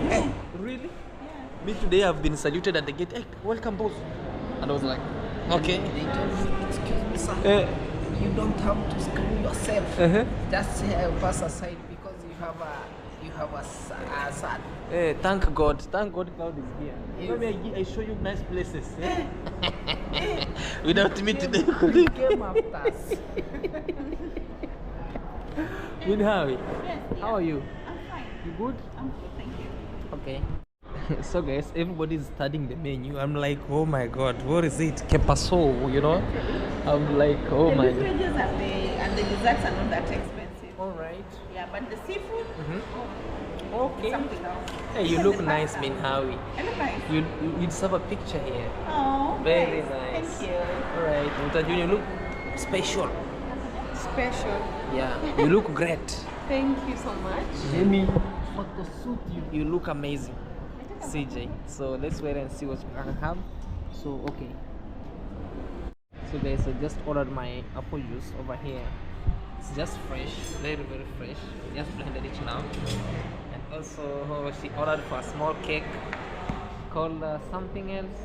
Yeah. Me today I've been saluted at the gate. Hey, welcome, boss. And I was like, okay. They told me, excuse me, sir. You don't have to screw yourself. Just pass aside because you have a son. Thank God Claude is here. Yes. Maybe I show you nice places. Without me today, He came after us. Minha, Yes, how are you? I'm fine. You good? I'm good, thank you. Okay. So guys, everybody's studying the menu. I'm like, oh my God, what is it? Que paso? I'm like, oh The my God. beverages and the desserts are not that expensive. All right. Yeah, but the seafood, Okay. something else. Hey, you And look the nice, pasta. Minhawi. I look nice. You deserve a picture here. Oh, Very nice. nice. Thank you. All right, Mr. Junior, you look special. Special. Yeah, you look great. Thank you so much. Jamie, photo shoot you look amazing. CJ. So let's wait and see what's gonna come. So okay. So guys, I just ordered my apple juice over here. It's just fresh, very fresh. Just blended it now. And also she ordered for a small cake called something else.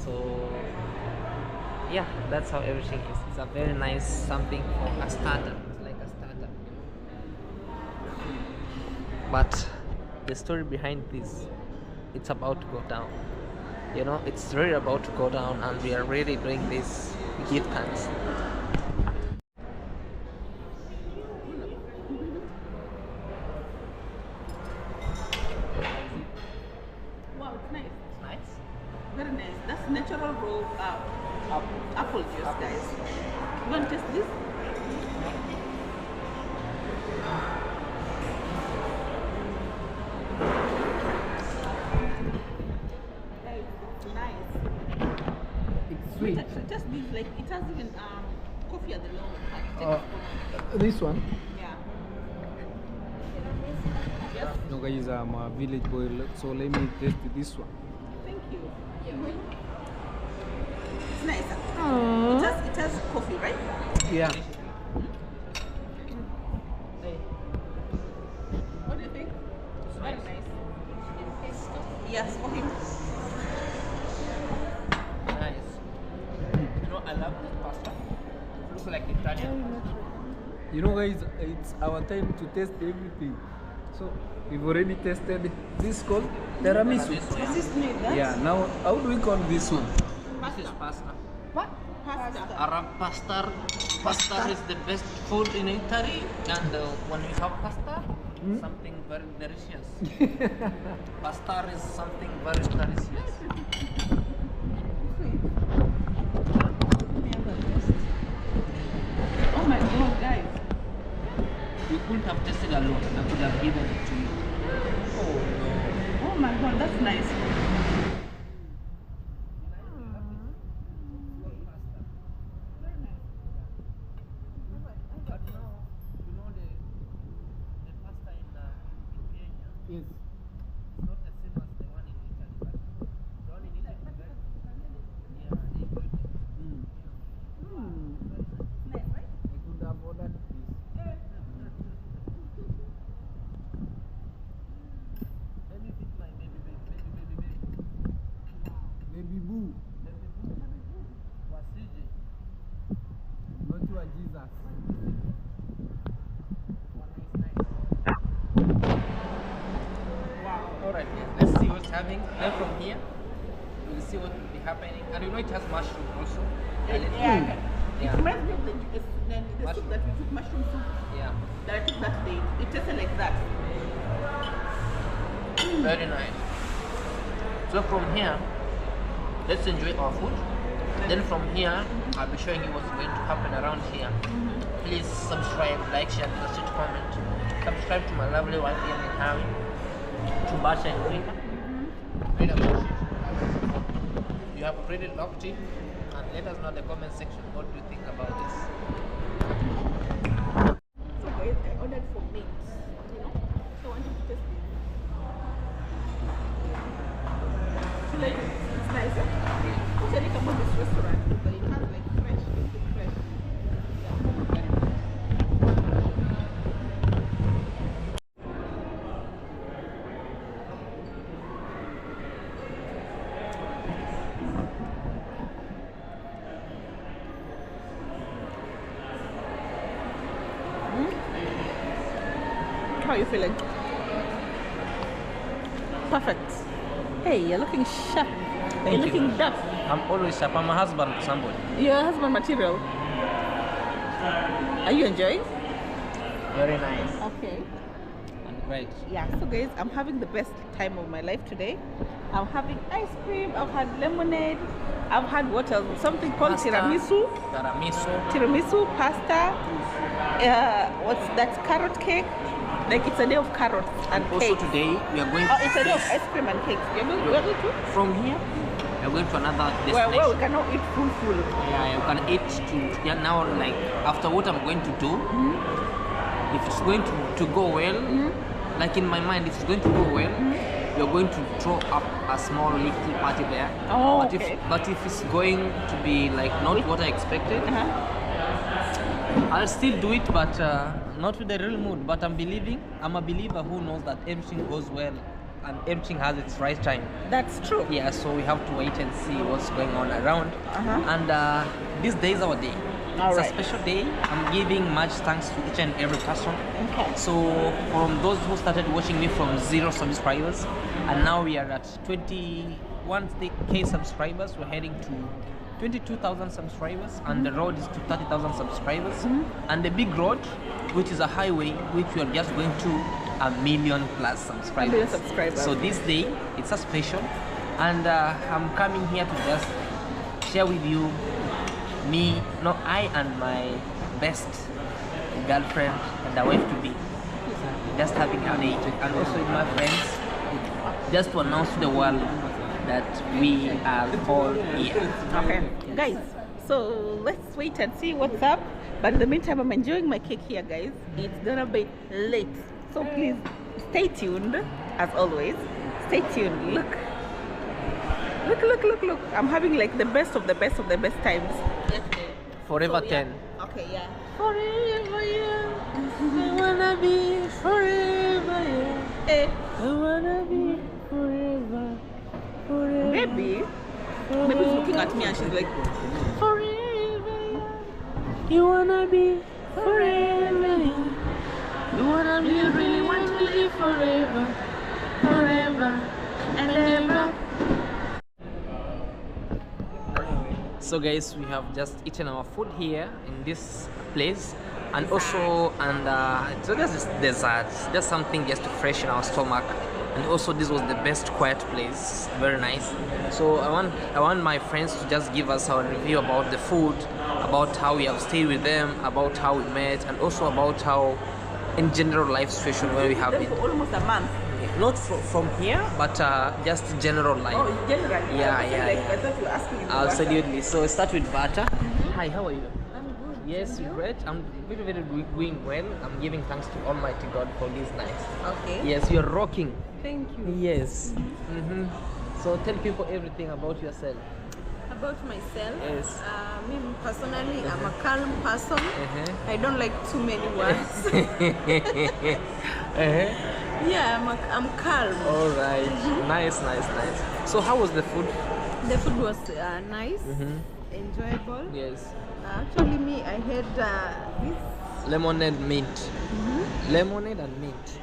So yeah, that's how everything is. It's a very nice something for a starter. It's like a starter. But the story behind this, it's about to go down. It's really about to go down, and we are really doing this gift hands. nice. It's nice. Very nice. That's natural raw apple juice, guys. You want to taste this? Guys, it's nice. It's sweet. Just this, like it has even coffee at the lower part. Take a spoon. This one. Yeah. Yes. No guys, I'm a village boy, so let me taste this one. Thank you. It's nice. It has coffee, right? Yeah. What do you think? Very nice. Yes, for him. Nice. You know, I love this pasta. It looks like Italian. You know guys, it's our time to taste everything. So we've already tested this called tiramisu. Is this made that? Yeah, now how do we call this one? This is pasta. What? Pasta. Arab pasta. Pasta is the best food in Italy, and when we have pasta, something very delicious. Pasta is something very delicious. Oh my god, guys. You couldn't have tasted alone. I could have given it to you. Oh my god, that's nice. But now, you know the pasta in Kenya, Yes. it's not the same as the one in Italy. But the one in Italy is very, yeah, they do it. I could have ordered this. Let me pick my baby. Baby boo, Wasiji. not you are Jesus. Alright, let's see what's happening. Then from here, we'll see what will be happening. And you know it has mushroom also. Yeah. Yeah. It reminds me of the soup that we took, mushroom soup Yeah. that I took that day. It tasted like that. Very nice. So from here, let's enjoy our food. Then from here, I'll be showing you what's going to happen around here. Please subscribe, like, share, post it, comment. Subscribe to my lovely wife here, Minha, to Basha and Rika. Read about it. You have already locked it, and let us know in the comment section what you think about this. So guys, I ordered for meat. You know? So I want you to taste it. You like it? It's nice, eh? What I like about this restaurant is that it has like fresh, everything fresh. How are you feeling? Perfect. Hey, you're looking sharp. You're looking sharp. I'm always sharp. I'm a husband to somebody. You're a husband material. Are you enjoying? Very nice. Okay. And great. Yeah, so guys, I'm having the best time of my life today. I'm having ice cream, I've had lemonade, I've had what else? Something called Pasta. tiramisu. Tiramisu, pasta, what's that, carrot cake? Like it's a day of carrots and Also cake. today we are going Oh, it's a day of this- ice cream and cake. You're going to? from here. We are going to another Where destination. we can now eat full. Yeah, you can eat to now. Like after what I'm going to do, if it's going to go well, like in my mind, if it's going to go well, we are going to throw up a small little party there. Oh, but okay. But if it's going to be like not what I expected, I'll still do it, but not with the real mood. But I'm a believer who knows that everything goes well and everything has its right time. That's true. Yeah, so we have to wait and see what's going on around. And this day is our day. All It's right. a special day. I'm giving much thanks to each and every person. Okay. So from those who started watching me from 0 subscribers, and now we are at 21k subscribers. We're heading to 22,000 subscribers, and the road is to 30,000 subscribers. And the big road, which is a highway, which we are just going to 1 million plus subscribers. million subscribers. So this day, it's a special. and I'm coming here to just share with you I and my best girlfriend and the wife to be just having a date, and also with my friends, just to announce to the world that we are all here. Okay, guys. So let's wait and see what's up. But in the meantime, I'm enjoying my cake here, guys. It's gonna be late, so please stay tuned. As always, stay tuned. Look. I'm having like the best of the best of the best times. Forever So, 10. Yeah. Okay, yeah. Forever young, I wanna be forever young. Eh, I wanna be forever. maybe she's looking at me and she's like, Forever young. You wanna be forever young. You wanna be, you really want to live forever. Forever and ever. So guys, we have just eaten our food here in this place, and also so there's this dessert, just something just to freshen our stomach, and also this was the best quiet place, very nice. So I want my friends to just give us our review about the food, about how we have stayed with them, about how we met, and also about how in general life situation where we have been. for almost a month. Not from here, but just general life. Oh, generally. Yeah, I thought you were asking me. Absolutely. So start with butter. Hi, how are you? I'm good. Yes, great. I'm very doing well. I'm giving thanks to Almighty God for this night. Okay. Yes, you're rocking. Thank you. Yes. So tell people everything about yourself. About myself, Yes. me personally, I'm a calm person. Uh-huh. I don't like too many words. Yeah, I'm calm. All right. Nice. So how was the food? The food was nice, enjoyable. Yes. Actually, me, I had this. Lemonade mint. Lemonade and mint.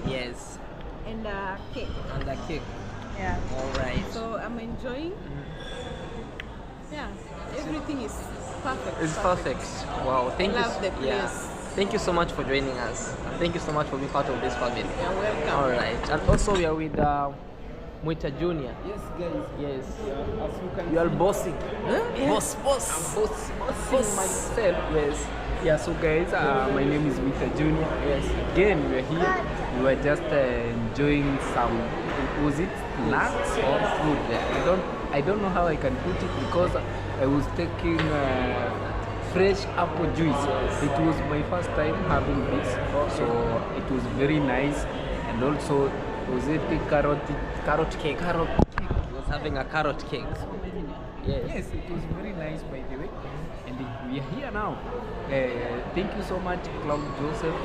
Yes. And cake. And the cake. Yeah. All right. So I'm enjoying. Yeah, everything is perfect. It's perfect. Wow. Thank I you. love the Yeah. place. Thank you so much for joining us. And thank you so much for being part of this family. You're welcome. All right. And also we are with Muita Junior. Yes, guys. Yes. As you can You are see, bossing. Yes. Boss. bossing myself. Yes. Yeah, so guys, my name is Mr. Junior. Yes. Again, we are here. We were just enjoying some, was it nuts or food? I don't know how I can put it because I was taking fresh apple juice. It was my first time having this, so it was very nice. And also, was it the carrot cake? Carrot cake. I was having a carrot cake. Yes. Yes, it was very nice, by the way. And we are here now. Thank you so much, Claude Joseph,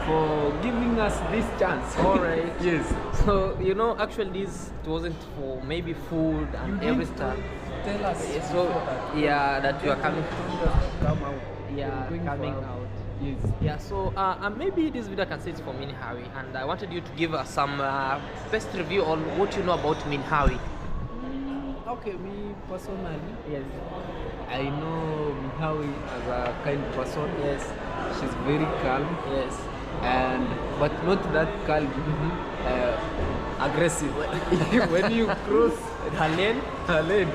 for giving us this chance. All right. Yes. So actually this wasn't for maybe food and every stuff. Tell us. So yeah, that you are coming. Come out. Yeah, Going coming for- out. Yes. Yeah, so maybe this video can say it's for Minhawi, and I wanted you to give us some best review on what you know about Minhawi. Okay, me personally, Yes. I know Mihawi as a kind person. Yes. She's very calm, Yes. but not that calm. Aggressive. When you cross Her lane.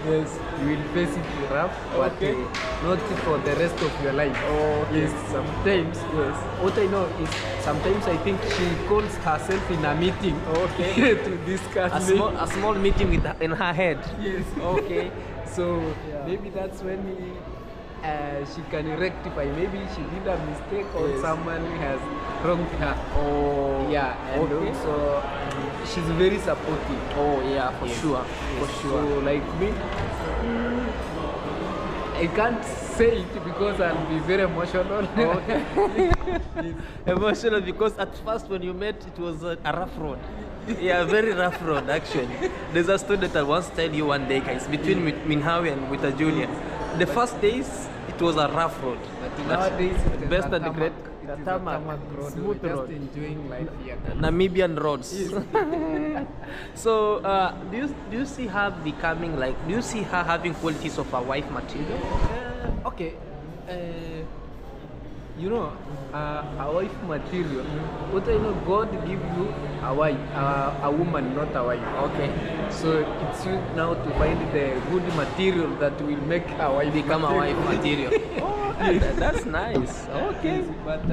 yes, you will face it rough, but Okay. not for the rest of your life. Oh, okay. Yes, sometimes. Yes. What I know is sometimes I think she calls herself in a meeting. Okay. To discuss. A small meeting in her head. Yes. Okay. So maybe that's when she can rectify. Maybe she did a mistake or Yes. someone has wronged her. Oh. Yeah, and Okay. also she's very supportive. Oh yeah, for Yes. sure. For sure. So like me, I can't say it because I'll be very emotional. Emotional because at first when you met it was a rough road. Yeah, very rough road actually. There's a story that I once tell you one day, guys, between Minhawi and Wita Junior. The first days it was a rough road. But nowadays, it is best a and the great It is a tarmac, tarmac road. smooth We're road. just enjoying life here. Namibian roads. So do you see her becoming like? Do you see her having qualities of a wife material? Okay. you know, a wife material. What I know, God give you a wife, a woman, not a wife. Okay. So it's you now to find the good material that will make a wife Become a wife material. Oh, that's nice. Okay. But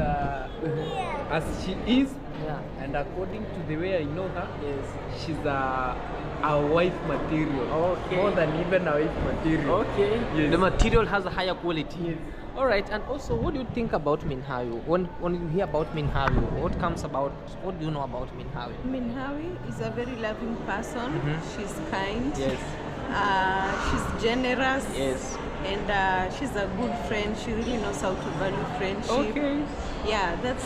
as she is, Yeah. and according to the way I know her, she's a wife material. Okay. More than even a wife material. Okay. Yes. The material has a higher quality. Yes. All right. And also, what do you think about Minhawi? When you hear about Minhawi, what comes about? What do you know about Minhawi? Minhawi is a very loving person. Mhm. She's kind. Yes. She's generous. Yes. And she's a good friend. She really knows how to value friendship. Okay. Yeah, that's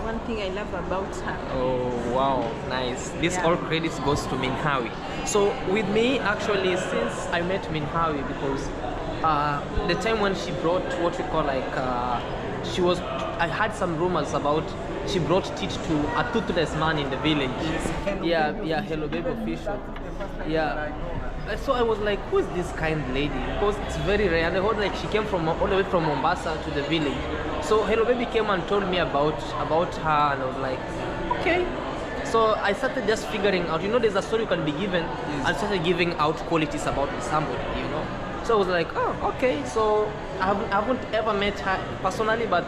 one thing I love about her. Oh wow, nice. This Yeah. all credits goes to Minhawi. So with me, actually, since I met Minhawi, because the time when she brought what we call like I had some rumors about she brought teeth to a toothless man in the village. Yeah, Hello Baby official. Yeah. So I was like, who is this kind lady? Because it's very rare. And I heard like she came from all the way from Mombasa to the village. So Hello Baby came and told me about her, and I was like, okay. So I started just figuring out. You know, there's a story you can be given, and started giving out qualities about somebody. You know. So I was like, oh, okay. So I haven't ever met her personally, but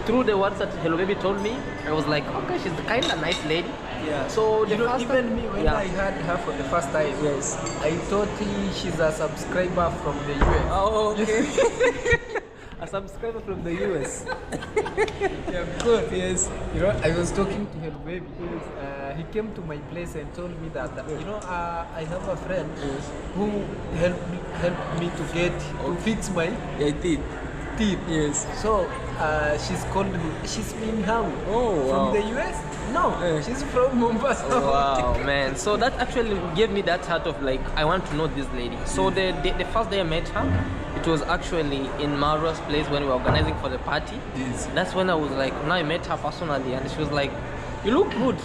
through the words that Hello Baby told me, I was like, okay, she's kind of nice lady. Yeah. So the You know, first even time- me, when yeah. I heard her for the first time, Yes. I thought she's a subscriber from the US. Oh, okay. A subscriber from the US. Yeah, because yes, you know, I was talking to her baby. He came to my place and told me that you know, I have a friend who helped me to fix my teeth. Yes. So she's Minhawi. Oh, wow. From the US? No, she's from Mombasa. Wow, man. So that actually gave me that heart of like, I want to know this lady. So the first day I met her, it was actually in Maura's place when we were organizing for the party. Yes. That's when I was like, when I met her personally, and she was like, you look good.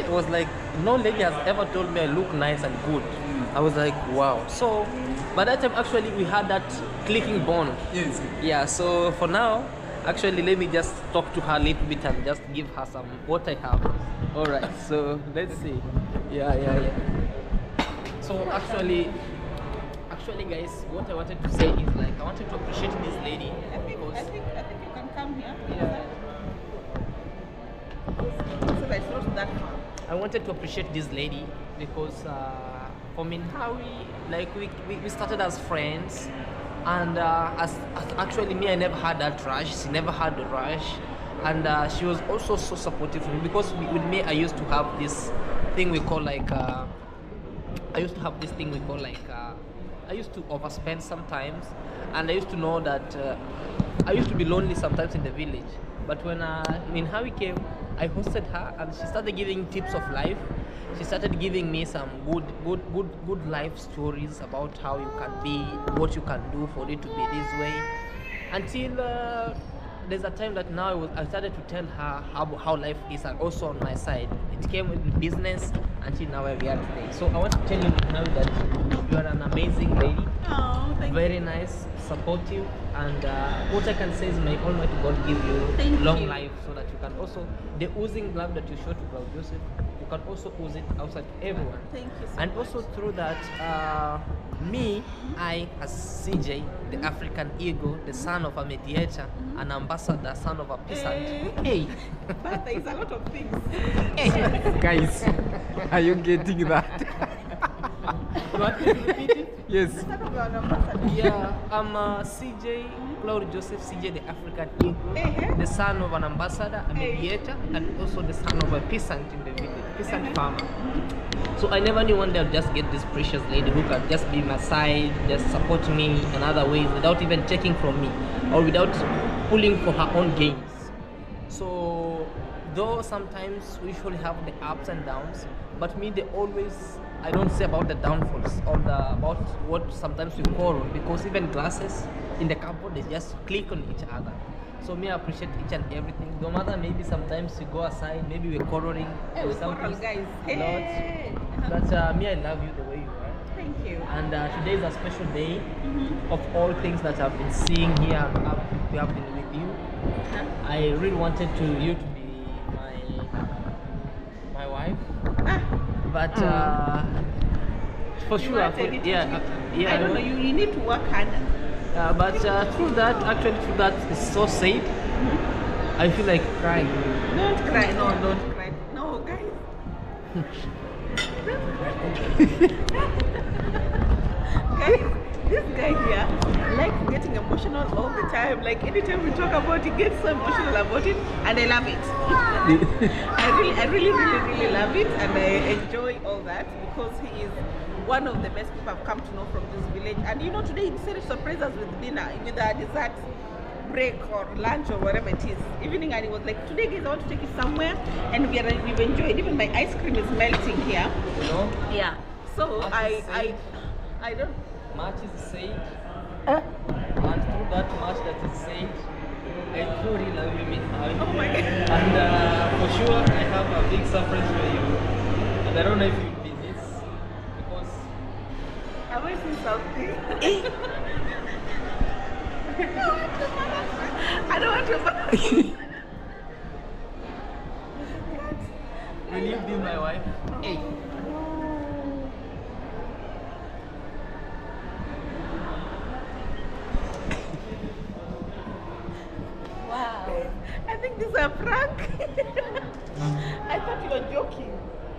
It was like, no lady has ever told me I look nice and good. I was like, wow. So by that time, actually, we had that clicking bond. Yes. Yeah, so for now, actually, let me just talk to her a little bit and just give her some what I have. All right, so let's see. Yeah. So actually, guys, what I wanted to say is like I wanted to appreciate this lady because I think you can come here. yeah, So that it's not that far. I wanted to appreciate this lady because for Minhawi, like we started as friends. And as actually me, I never had that rush. She never had the rush, and she was also so supportive of me because with me, I used to have this thing we call like I used to overspend sometimes, and I used to know that I used to be lonely sometimes in the village. But when Minhawi came, I hosted her, and she started giving tips of life. She started giving me some good life stories about how you can be, what you can do for it to be this way. Until there's a time that now I started to tell her how life is, and also on my side. It came with business until now where we are today. So I want to tell you now that you are an amazing lady. Oh, thank you. Very nice, supportive, and what I can say is may Almighty God give you Thank long you. life so that you can also, the oozing love that you show to Claude Joseph, you can also ooze it outside to everyone. Thank you so And much. also through that, I as CJ, the African eagle, the son of a mediator, an ambassador, son of a peasant. Hey, But there is a lot of things. Guys, are you getting that? you want me to repeat it? Yes. Yeah, I'm CJ, Claude Joseph, CJ, the African eagle, the son of an ambassador, a mediator, and also the son of a peasant in the village, peasant farmer. So I never knew one day I'd just get this precious lady who can just be my side, just support me in other ways without even taking from me or without pulling for her own gains. So though sometimes we usually have the ups and downs, but me I don't say about the downfalls or about what sometimes we quarrel, because even glasses in the cupboard, they just click on each other. So me, I appreciate each and everything. No matter maybe sometimes we go aside, maybe we're quarreling Hey, we or something quarrel, guys. a lot. Hey. But me, I love you the way you are. Thank you. And today is a special day of all things that I've been seeing here and up to happen with you. I really wanted you to be my wife, but for You sure, wanted it to yeah, be- I don't know. You need to work harder. but through that, it's so sad. I feel like crying. Don't cry. No, don't cry. No, guys. Guys, this guy here likes getting emotional all the time. Like anytime we talk about it, he gets so emotional about it, and I love it. I really love it, and I enjoy all that because he is one of the best people I've come to know from this village. And you know, today he decided to surprise us with dinner, with a dessert break or lunch or whatever it is, evening, and he was like, today guys I want to take you somewhere, and we've enjoyed. Even my ice cream is melting here. You know, Yeah. So Much I is said. I don't. much is said, and through that much that is said, I truly love you, Minha. Oh my God. And for sure, I have a big surprise for you, and I don't know if you'll be this because Am I saying something? I don't want to. will you be my wife? Hey. Wow. I think this is a prank. I thought you were joking.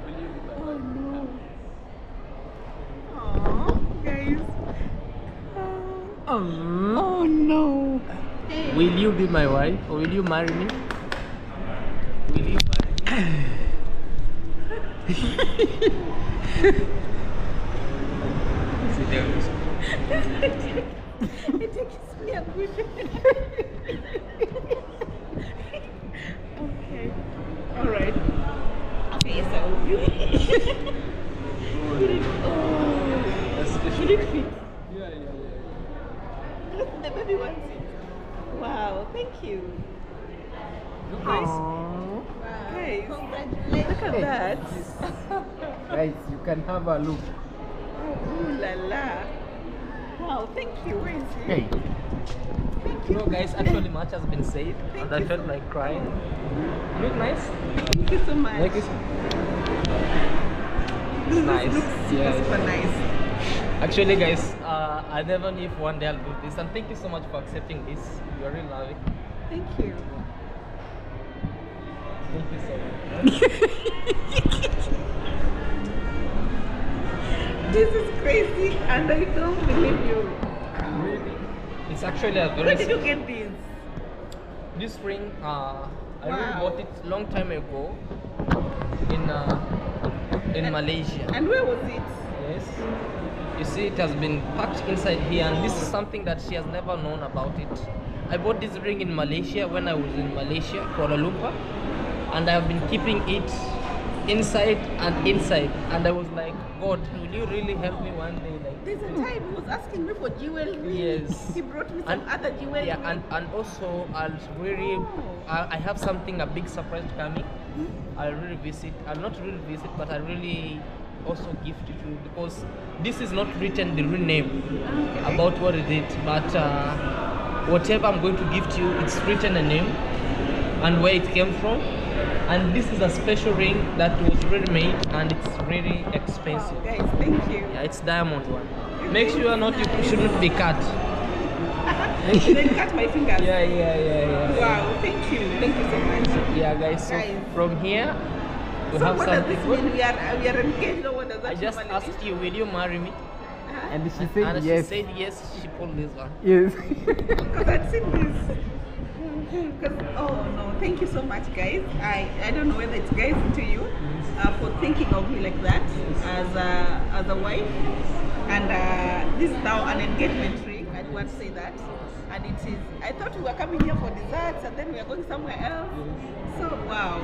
Will you be my wife? Oh no. Aww, guys. Oh no. Will you be my wife or will you marry me? Will you marry me? Sit down. It takes me a good. Okay. All right. Okay, yes, I will. Will it fit? Yeah. The baby wants it. Wow, thank you. Look nice. Wow. Guys, look at that. Guys, you can have a look. Ooh la la. Wow, thank you. Where is he? Hey. Thank You you. know, guys, actually much has been said, and I felt like crying. Look nice. Thank you so much. Like it's This nice. looks super nice. Actually, guys, I never knew if one day I'll do this, and thank you so much for accepting this. You're really loving. Thank you. Thank you so much. This is crazy, and I don't believe you. Really? It's actually a Where very did you get this? this ring. I really Wow. bought it long time ago in Malaysia. And where was it? Yes. You see, it has been packed inside here, and this is something that she has never known about it. I bought this ring in Malaysia when I was in Malaysia, Kuala Lumpur, and I have been keeping it inside and inside. And I was like, God, will you really help me one day? Like, There's a time he was asking me for jewelry. Yes. He brought me some And- other jewelry. yeah, and also I'll really, I have something, a big surprise coming. I'll really visit. I'll not really visit, but I really also gift it to you because this is not written the real name about what it is, but whatever I'm going to gift you, it's written a name and where it came from. And this is a special ring that was really made, and it's really expensive. Wow, guys, thank you. Yeah, it's diamond one. Make sure you shouldn't be cut. Then cut my fingers. Yeah. Wow, thank you. Thank you so much. Yeah, guys. So Guys. from here, we So have what does something. this mean? We are engaged, or what does that I just normally asked you, will you marry me? mean? And she And said she yes. said yes. She pulled this one. Yes. Because I'd seen this. 'Cause- oh no, thank you so much, guys. I don't know whether it's guys to you for thinking of me like that as a wife. And this is now an engagement ring. I do want to say that. And it is. I thought we were coming here for desserts, and then we are going somewhere else. So wow,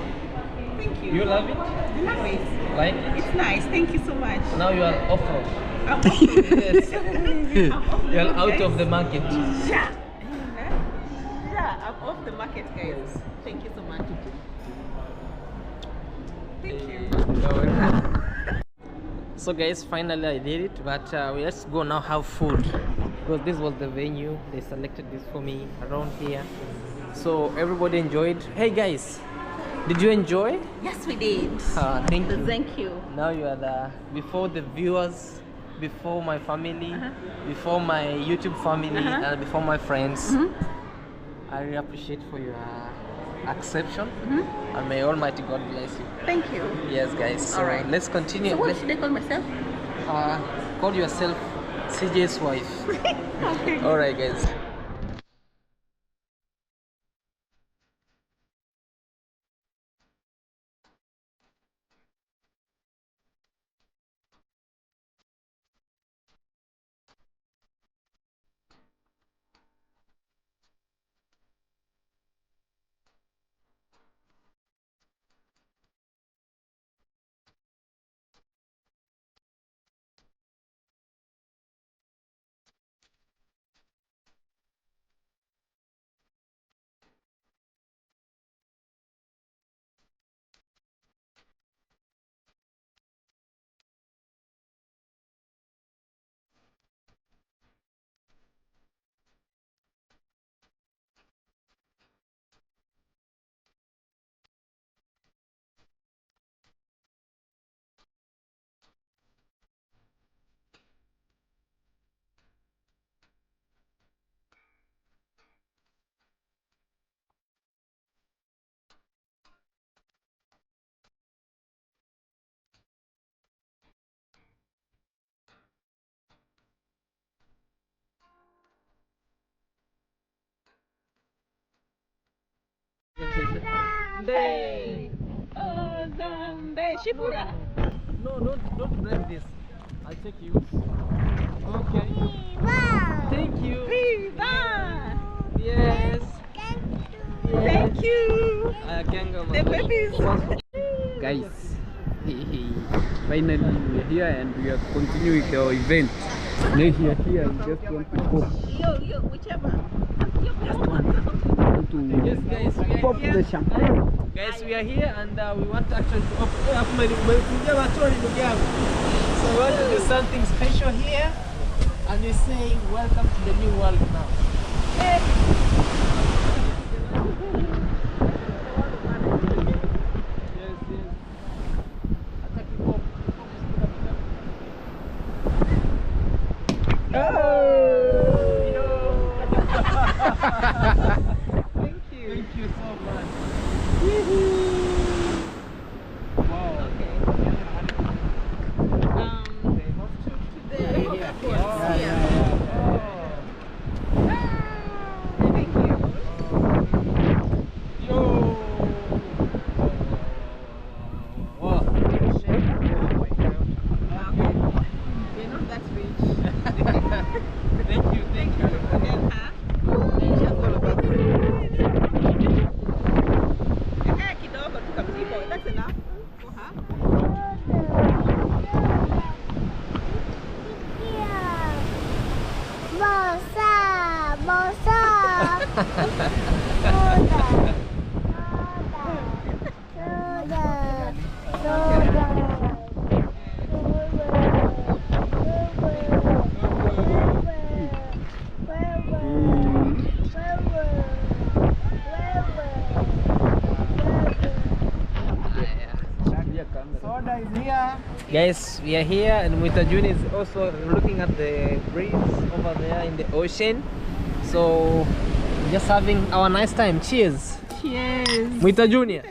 thank you. You love it? I love it. Like it? It's nice. Thank you so much. Now you are off road. I'm off the- Yes. I'm off the You are road, out guys. of the market. Yeah. Yeah, I'm off the market, guys. Thank you so much. Thank you. So guys, finally I did it, but let's go now have food. because this was the venue. They selected this for me around here. So everybody enjoyed. Hey guys, did you enjoy? Yes, we did. Thank you. Thank you. Now you are the before the viewers, before my family, before my YouTube family, and before my friends. I really appreciate for your acception, and may Almighty God bless you. Thank you. Yes, guys. So All right. let's continue. So what should I call myself? Call yourself CJ's wife. Okay. All right, guys. No, don't break this. I'll take you. Okay. Thank you. Yes. Thank you. I can go. The babies. Guys, finally we are here and we are continuing with our event. Now we are here, we just want to pop. Yo, whichever. Yes, guys, we are Pop here. the champagne. Guys, we are here and we want to actually so we want to do something special here, and we say welcome to the new world now. Thank you so much. Wow. Guys, we are here and Muitajuni is also looking at the breeze over there in the ocean. So just having our nice time. Cheers. Cheers. Muita Junior.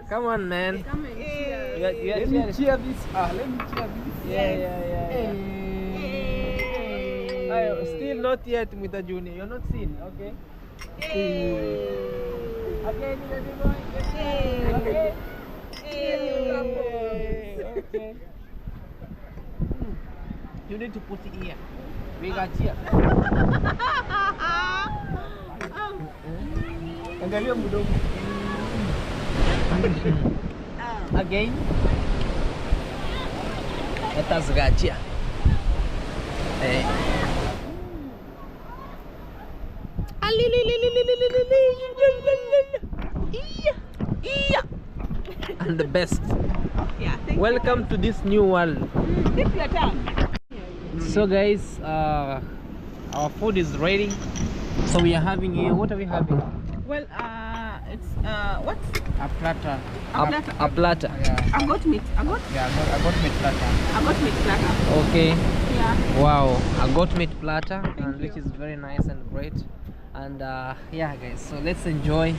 Come on, man. Come and cheers. Let me cheer this. Let me cheer this. Yeah. Still not yet, Muita Junior. You're not seen, okay? Again, everyone. Okay. Okay. You need to put it here. We got here. Angalia mdomo. Again. Let us get here. And the best. Yeah, Welcome to this new world. This your turn. So guys, Our food is ready. So we are having here. What are we having? Well, it's what? A platter. A platter. A platter. Yeah. A goat meat. A goat? Yeah, I got meat platter. A goat meat platter. Okay. Yeah. Wow. A goat meat platter, and you. which is very nice and great. And yeah, guys. So let's enjoy.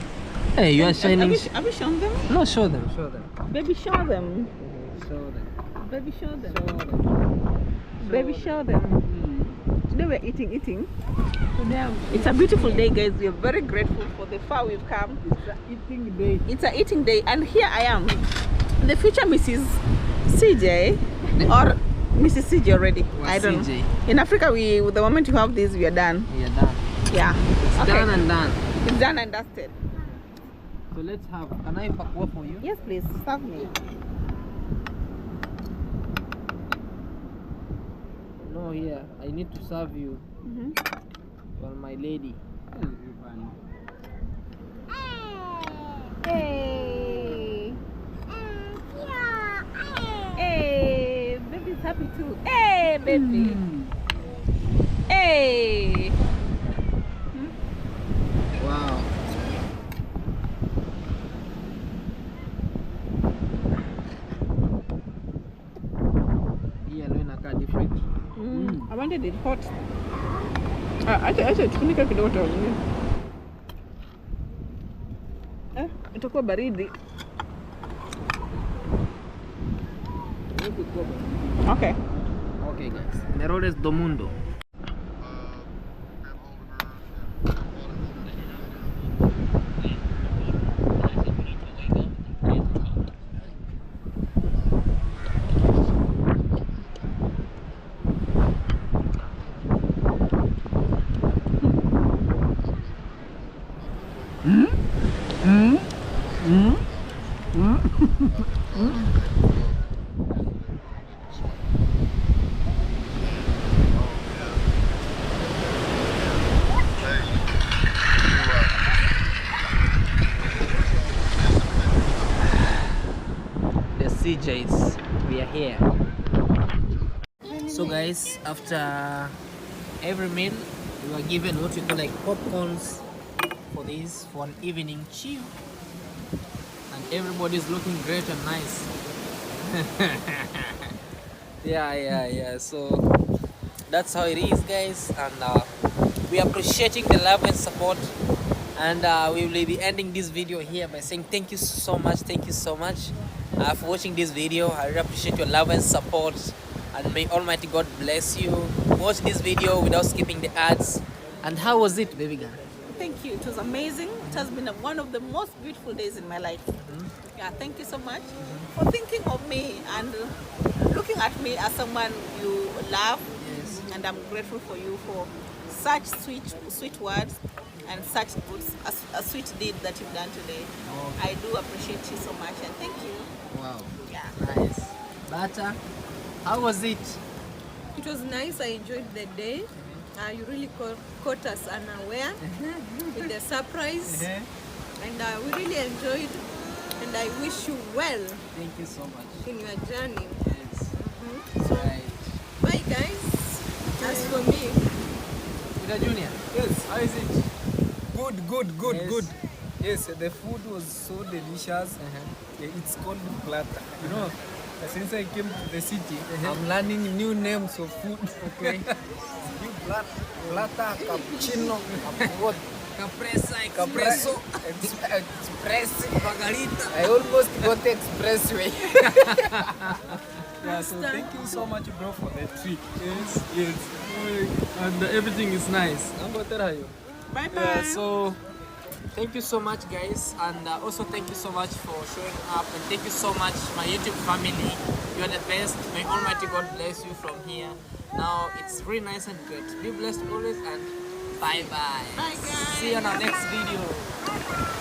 Hey, you are shining. Have you shown them? No, show them. Show them. Baby, show them. Show them. Baby, show them. Show them. Baby, show them. Today we're eating. It's a beautiful day, guys. We are very grateful for the far we've come. It's an eating day. It's an eating day, and here I am, the future Mrs. CJ, or Mrs. CJ already. I don't know. In Africa, the moment you have this, we are done. We are done. Yeah. It's done and done. It's done and dusted. So let's have. Can I pakua for you? Yes, please serve me. No, here. I need to serve you. Well, my lady. Hey. Hey. Baby's happy too. Hey, baby. Hey. Wow. Hii leo inakaa different. I wanted it hot. Acha tufunike kidogo tu. Itakuwa baridi. Okay. Okay, guys. Merores do mundo. The CJs, we are here. So guys, after every meal, we are given what we call like popcorns for this, for an evening chill. And everybody's looking great and nice. yeah. So that's how it is, guys. And we are appreciating the love and support. And we will be ending this video here by saying thank you so much for watching this video. I really appreciate your love and support, and may Almighty God bless you. Watch this video without skipping the ads. And how was it, baby girl? Thank you. It was amazing. It has been one of the most beautiful days in my life. Yeah, thank you so much for thinking of me and looking at me as someone you love. Yes. And I'm grateful for you for such sweet words and such a sweet deed that you've done today. I do appreciate you so much, and thank you. Wow. Yeah. Nice. Bata, how was it? It was nice. I enjoyed the day. You really caught us unaware with the surprise, and we really enjoyed. And I wish you well Thank you so much. in your journey. Yes. So, Right. bye guys. As for me, Peter Junior. Yes, how is it? Good, Yes. good. Yes, the food was so delicious. It's called platter. You know, since I came to the city, I'm learning new names of food. Okay. New platter, cappuccino, what? Capresa, Espresso, expresso, express. margarita. I almost got the expressway. Yeah, so thank you so much, bro, for the treat. Yes. And everything is nice. I'm going to tell you. Bye bye. Yeah, so thank you so much, guys, and also thank you so much for showing up, and thank you so much, my YouTube family. You are the best. May Almighty God bless you from here. Now it's really nice and great. Be blessed always, and bye bye. Bye, guys. See you on our next video.